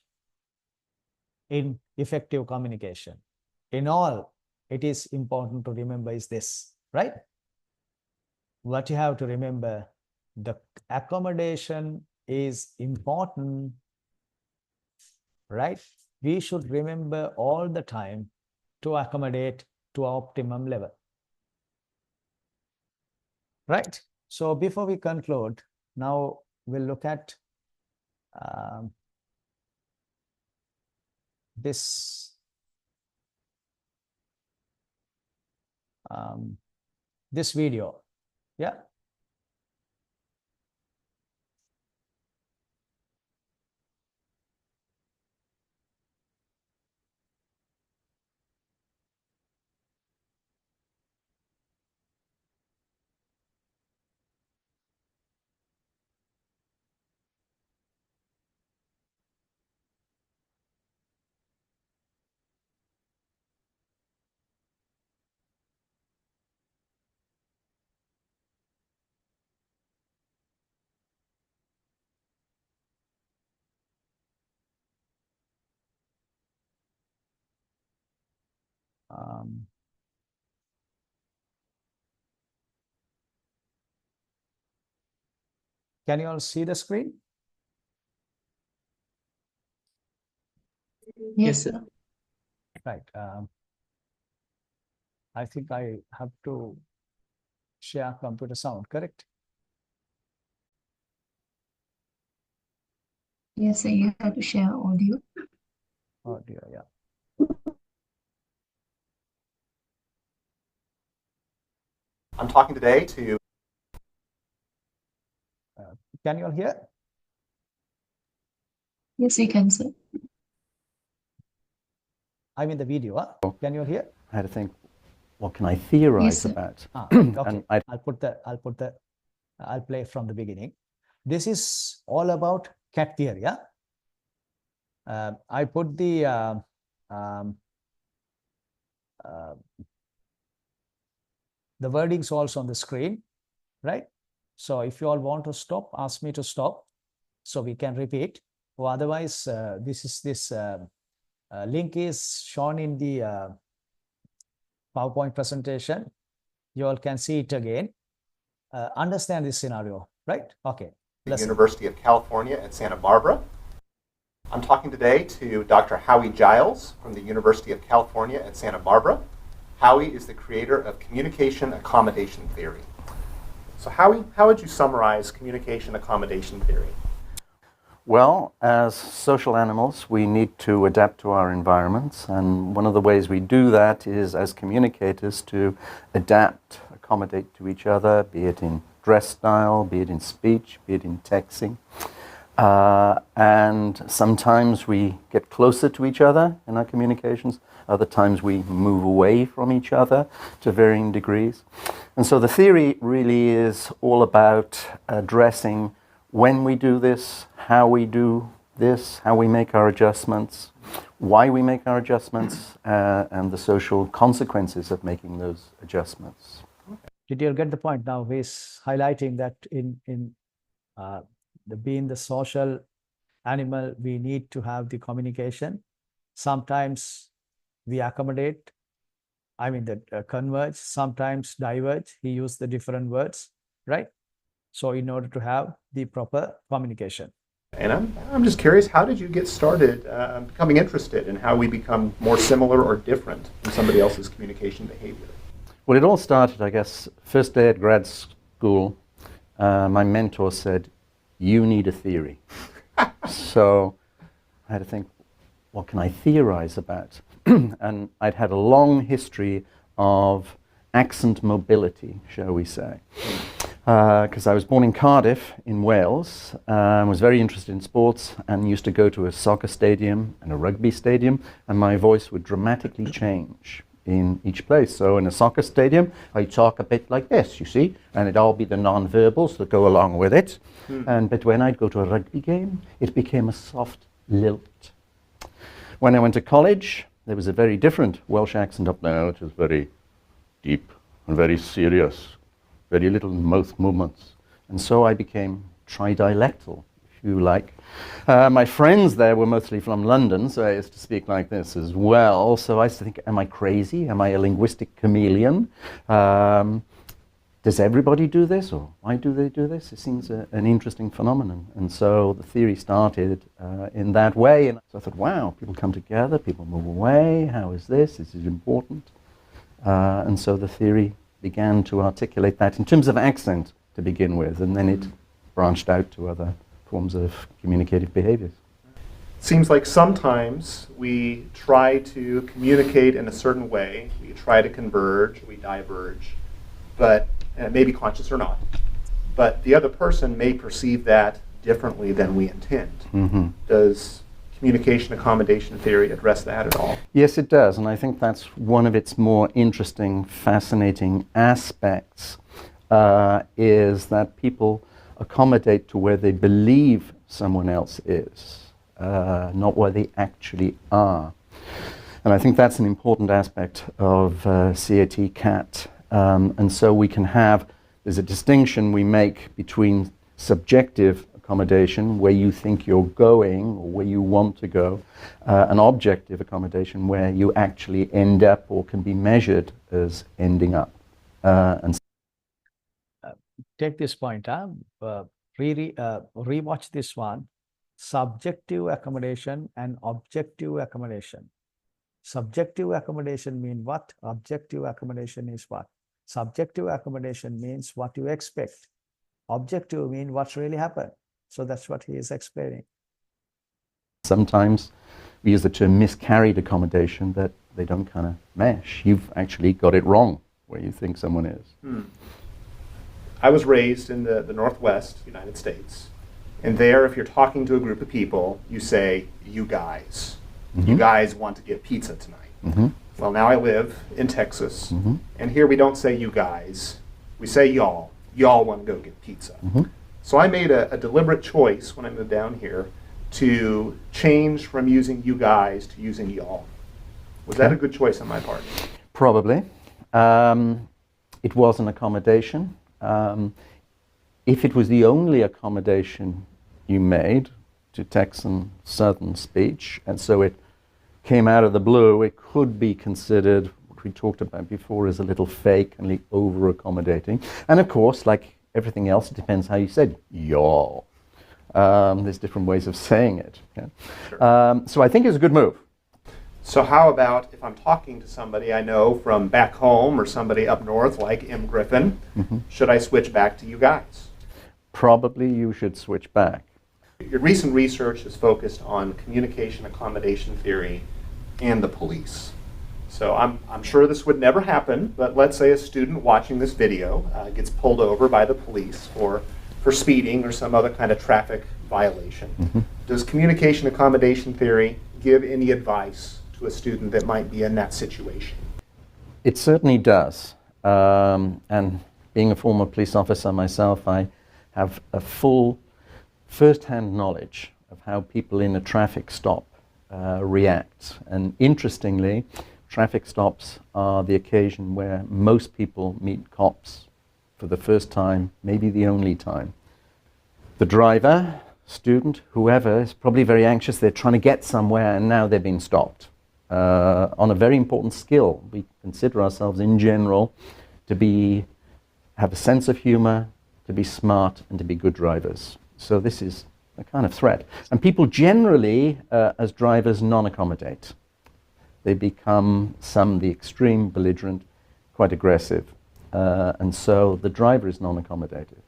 in effective communication. In all, it is important to remember is this, right? What you have to remember, the accommodation is important, right? We should remember all the time to accommodate to optimum level, right? So before we conclude, now we'll look at this this video. Yeah. Can you all see the screen? Yes, sir. Right. I think I have to share computer sound, correct? Yes, sir. You have to share audio. Audio, yeah. I'm talking today to Can you all hear? Yes, you can, sir. I'm in the video. Huh? Can you all hear? I had to think, what can I theorize Yes, sir. about? Okay. And I'll play from the beginning. This is all about cat theory. Yeah. I put the wordings also on the screen, right? So if you all want to stop, ask me to stop so we can repeat. Or otherwise, this link is shown in the PowerPoint presentation. You all can see it again. Understand this scenario, right? Okay. The Listen. University of California at Santa Barbara. I'm talking today to Dr. Howie Giles from the University of California at Santa Barbara. Howie is the creator of communication accommodation theory. So Howie, how would you summarize communication accommodation theory? Well, as social animals, we need to adapt to our environments, and one of the ways we do that is as communicators to adapt, accommodate to each other, be it in dress style, be it in speech, be it in texting. And sometimes we get closer to each other in our communications, other times we move away from each other to varying degrees. And so the theory really is all about addressing when we do this, how we do this, how we make our adjustments, why we make our adjustments, and the social consequences of making those adjustments. Did you get the point? Now he's highlighting that being the social animal, we need to have the communication. Sometimes we accommodate, converge, sometimes diverge. He used the different words, right? So in order to have the proper communication. And I'm just curious, how did you get started becoming interested in how we become more similar or different from somebody else's communication behavior? Well, it all started, I guess, first day at grad school. My mentor said, "You need a theory." So I had to think, what can I theorize about? And I'd had a long history of accent mobility, shall we say. Because I was born in Cardiff in Wales, was very interested in sports and used to go to a soccer stadium and a rugby stadium, and my voice would dramatically change in each place. So in a soccer stadium, I talk a bit like this, you see, and it'd all be the non-verbals that go along with it. But when I'd go to a rugby game, it became a soft lilt. When I went to college, there was a very different Welsh accent up there, which was very deep and very serious. Very little mouth movements. And so I became tridialectal, if you like. My friends there were mostly from London, so I used to speak like this as well. So I used to think, am I crazy? Am I a linguistic chameleon? Does everybody do this, or why do they do this? It seems an interesting phenomenon. And so the theory started in that way. And so I thought, wow, people come together, people move away. How is this? Is it important? And so the theory began to articulate that in terms of accent to begin with, and then it branched out to other forms of communicative behaviors. Seems like sometimes we try to communicate in a certain way, we try to converge, we diverge, but maybe conscious or not, but the other person may perceive that differently than we intend. Mm-hmm. Does communication accommodation theory address that at all? Yes, it does, and I think that's one of its more interesting, fascinating aspects, is that people accommodate to where they believe someone else is, not where they actually are. And I think that's an important aspect of CAT. And so we can have, there's a distinction we make between subjective accommodation, where you think you're going or where you want to go, an objective accommodation where you actually end up or can be measured as ending up. And Take this point, rewatch this one. Subjective accommodation and objective accommodation. Subjective accommodation means what? Objective accommodation is what? Subjective accommodation means what you expect. Objective means what's really happened. So that's what he is explaining. sometimes we use the term miscarried accommodation, that they don't kind of mesh. You've actually got it wrong where you think someone is. I was raised in the Northwest United States, and there, if you're talking to a group of people, you say, you guys. You guys want to get pizza tonight. Well, now I live in Texas, and here we don't say you guys. We say y'all. Y'all want to go get pizza. So I made a deliberate choice when I moved down here to change from using you guys to using y'all. Was that a good choice on my part? Probably. It was an accommodation. if it was the only accommodation you made to Texan Southern speech, and so it came out of the blue, it could be considered what we talked about before as a little fake and over-accommodating. And of course, like everything else, it depends how you said y'all. There's different ways of saying it. Okay? Sure. So I think it's a good move. So how about if I'm talking to somebody I know from back home or somebody up north like M. Griffin, should I switch back to you guys? Probably you should switch back. Your recent research is focused on communication accommodation theory and the police. So I'm sure this would never happen, but let's say a student watching this video gets pulled over by the police for speeding or some other kind of traffic violation. Does communication accommodation theory give any advice to a student that might be in that situation? It certainly does. And being a former police officer myself, I have a full first-hand knowledge of how people in a traffic stop react. And interestingly, traffic stops are the occasion where most people meet cops for the first time, maybe the only time. The driver, student, whoever, is probably very anxious. They're trying to get somewhere, and now they've been stopped. On a very important skill, we consider ourselves in general to have a sense of humor, to be smart, and to be good drivers. So this is a kind of threat. And people generally, as drivers, non-accommodate. They become the extreme, belligerent, quite aggressive. And so the driver is non-accommodative.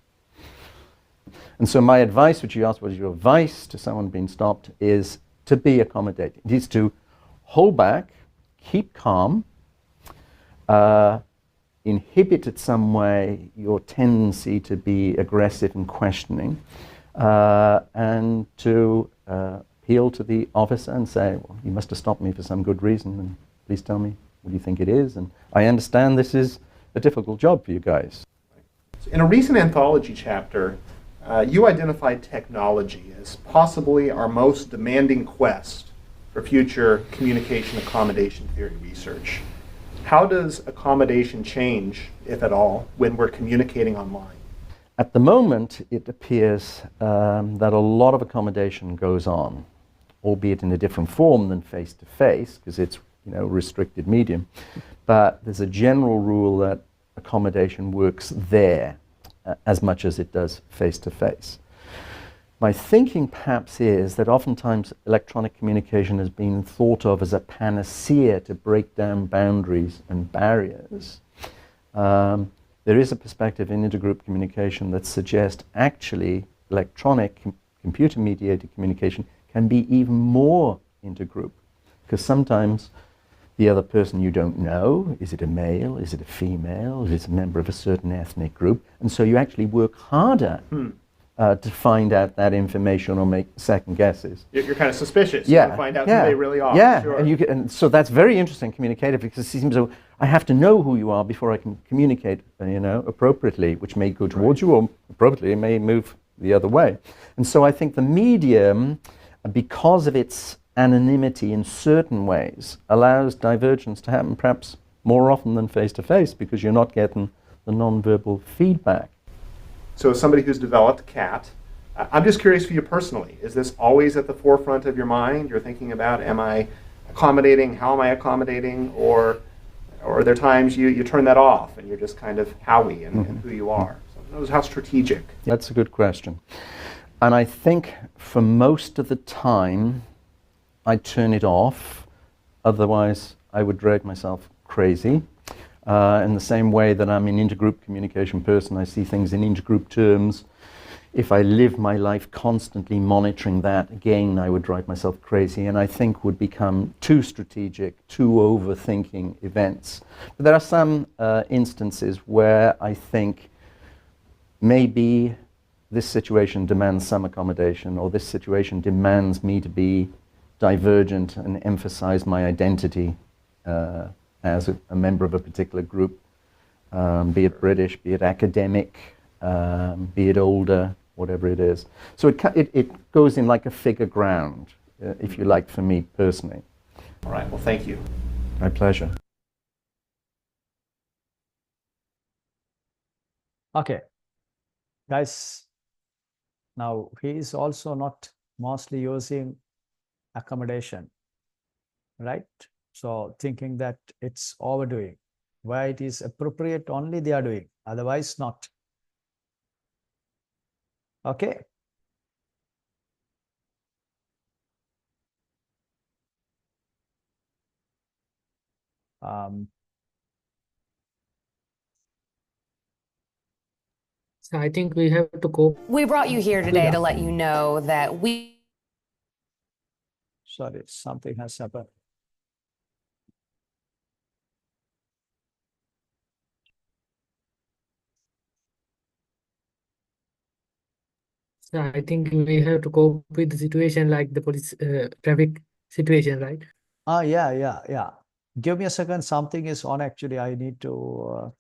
And so my advice, which you asked, what is your advice to someone being stopped, is to be accommodating. It is to hold back, keep calm, inhibit in some way your tendency to be aggressive and questioning, and to appeal to the officer and say, well, you must have stopped me for some good reason, and please tell me what you think it is. And I understand this is a difficult job for you guys. In a recent anthology chapter, you identified technology as possibly our most demanding quest for future communication accommodation theory research. How does accommodation change, if at all, when we're communicating online? At the moment, it appears that a lot of accommodation goes on, albeit in a different form than face-to-face, because it's restricted medium. But there's a general rule that accommodation works there as much as it does face-to-face. My thinking perhaps is that oftentimes electronic communication has been thought of as a panacea to break down boundaries and barriers. There is a perspective in intergroup communication that suggests actually electronic computer-mediated communication can be even more intergroup, because sometimes the other person you don't know, is it a male, is it a female, is it a member of a certain ethnic group, and so you actually work harder to find out that information or make second guesses. You're kind of suspicious. Yeah, You want to find out who they really are. Yeah, Sure. and so that's very interesting communicative, because it seems so I have to know who you are before I can communicate, appropriately, which may go towards you, or appropriately it may move the other way. And so I think the medium, because of its anonymity in certain ways, allows divergence to happen perhaps more often than face-to-face, because you're not getting the non-verbal feedback. So as somebody who's developed CAT, I'm just curious for you personally, is this always at the forefront of your mind? You're thinking about, am I accommodating, how am I accommodating, or are there times you turn that off and you're just kind of Howie and who you are? So knows how strategic. That's a good question. And I think for most of the time, I turn it off. Otherwise, I would drag myself crazy. In the same way that I'm an intergroup communication person, I see things in intergroup terms. If I live my life constantly monitoring that, again, I would drive myself crazy, and I think would become too strategic, too overthinking events. But there are some instances where I think maybe this situation demands some accommodation, or this situation demands me to be divergent and emphasize my identity as a member of a particular group, be it British, be it academic, be it older, whatever it is. So it goes in like a figure ground, if you like, for me personally. All right, well, thank you. My pleasure. Okay. Guys, now he is also not mostly using accommodation, right? So thinking that it's overdoing, where it is appropriate only they are doing, otherwise not. Okay. So I think we have to cope. We brought you here today Yeah. to let you know that Sorry, something has happened. So I think we have to cope with the situation like the police traffic situation, right? Yeah. Give me a second. Something is on actually. I need to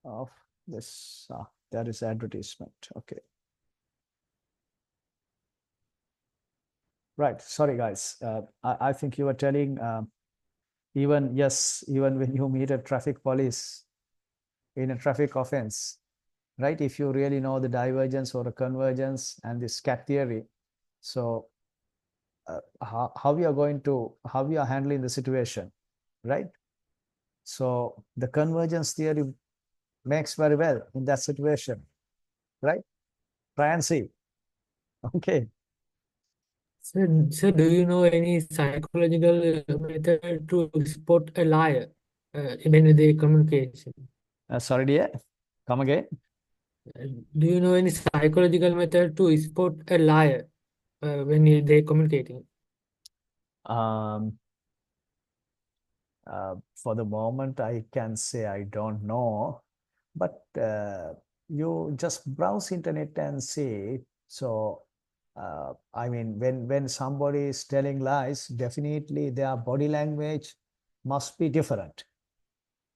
off this. There is advertisement. Okay. Right. Sorry, guys. I think you were telling even when you meet a traffic police in a traffic offense, right? If you really know the divergence or the convergence and this cat theory, so how you are handling the situation, right? So the convergence theory makes very well in that situation, right? Try and see. Okay. So do you know any psychological method to spot a liar when they communicate? Sorry, dear. Come again. Do you know any psychological method to spot a liar when they communicating? For the moment, I can say I don't know, but you just browse internet and see. So, I mean, when somebody is telling lies, definitely their body language must be different,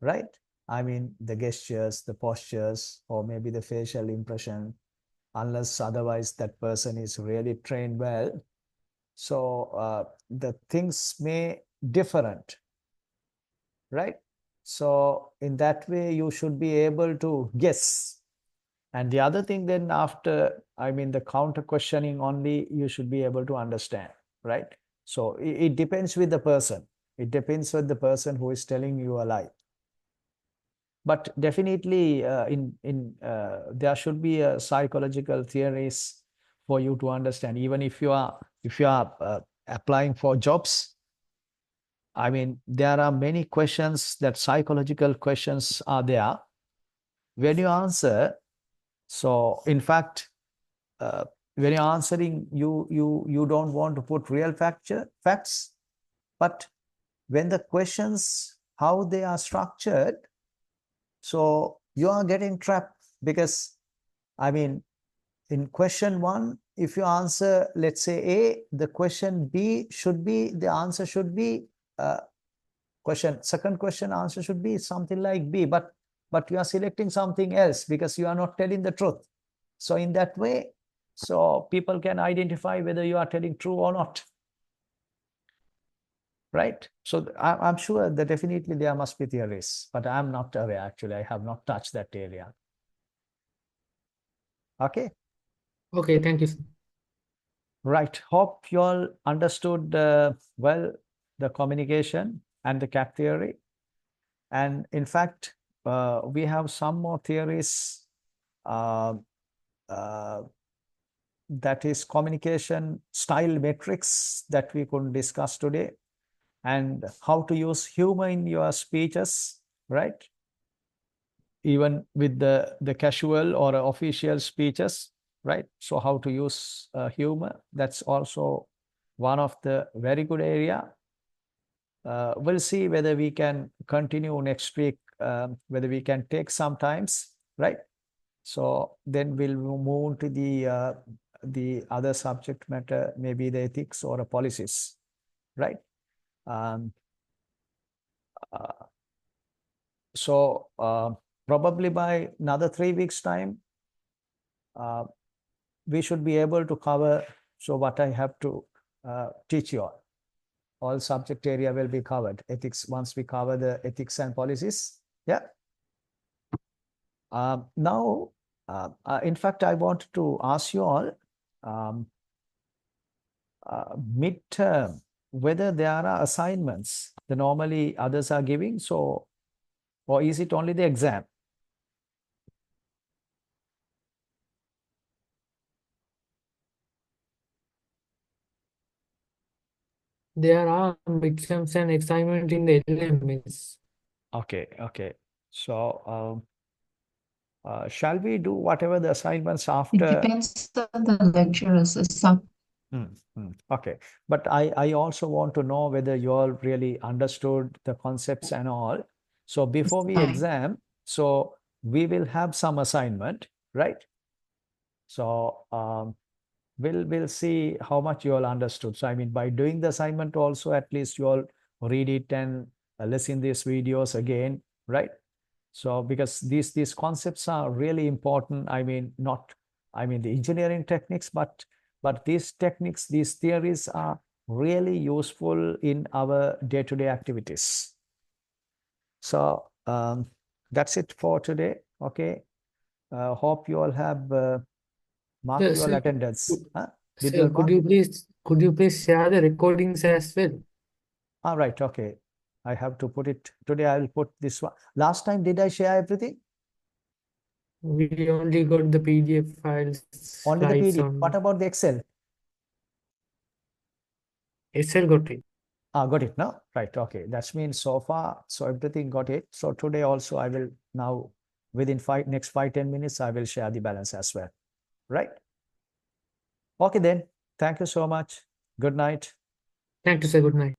right? I mean, the gestures, the postures, or maybe the facial impression, unless otherwise that person is really trained well. So the things may different, right? So in that way, you should be able to guess. And the other thing then after, I mean, the counter questioning only, you should be able to understand, right? So it depends with the person. It depends with the person who is telling you a lie. But definitely there should be a psychological theories for you to understand. Even if you are applying for jobs, I mean, there are many questions that psychological questions are there. When you answer, so in fact, when you're answering, you don't want to put real facts, but when the questions, how they are structured, so you are getting trapped because, I mean, in question one, if you answer, let's say A, the question B should be, the answer should be second question answer should be something like B, but you are selecting something else because you are not telling the truth. So in that way, so people can identify whether you are telling true or not. Right? So I'm sure that definitely there must be theories, but I'm not aware actually. I have not touched that area. Okay. Okay, thank you, sir. Right. Hope you all understood well the communication and the cat theory. And in fact, we have some more theories uh, that is communication style metrics that we could discuss today, and how to use humor in your speeches, right? Even with the casual or official speeches, right? So how to use humor, that's also one of the very good area. We'll see whether we can continue next week, whether we can take some times, right? So then we'll move to the other subject matter, maybe the ethics or policies, right? So probably by another 3 weeks time, we should be able to cover. So what I have to teach you all subject area will be covered. Ethics, once we cover the ethics and policies. Yeah. Now In fact, I wanted to ask you all, midterm, whether there are assignments that normally others are giving, so, or is it only the exam? There are midterms and assignment in the LMS. Okay, okay. So, shall we do whatever the assignments It after? depends on the lecturers. Some Okay, but I also want to know whether you all really understood the concepts and all. So before we fine. exam, so we will have some assignment, right? So we'll see how much you all understood. So I mean, by doing the assignment also, at least you all read it and listen these videos again, right? So because these concepts are really important. I mean, not the engineering techniques, but these techniques, these theories are really useful in our day-to-day activities. So that's it for today. Okay. Hope you all have marked Sir, your sir, attendance. Huh? Did you sir, all mark? could you please share the recordings as well? All right. Okay. I have to put it today. I will put this one. Last time, did I share everything? We only got the PDF files, Only the slides PDF. on What about the Excel? Excel got it. Got it, no? Right, okay. That means so far, so everything got it. So today also I will now, within next 5-10 minutes, I will share the balance as well, right? Okay then, thank you so much. Good night. Thank you, sir. Good night.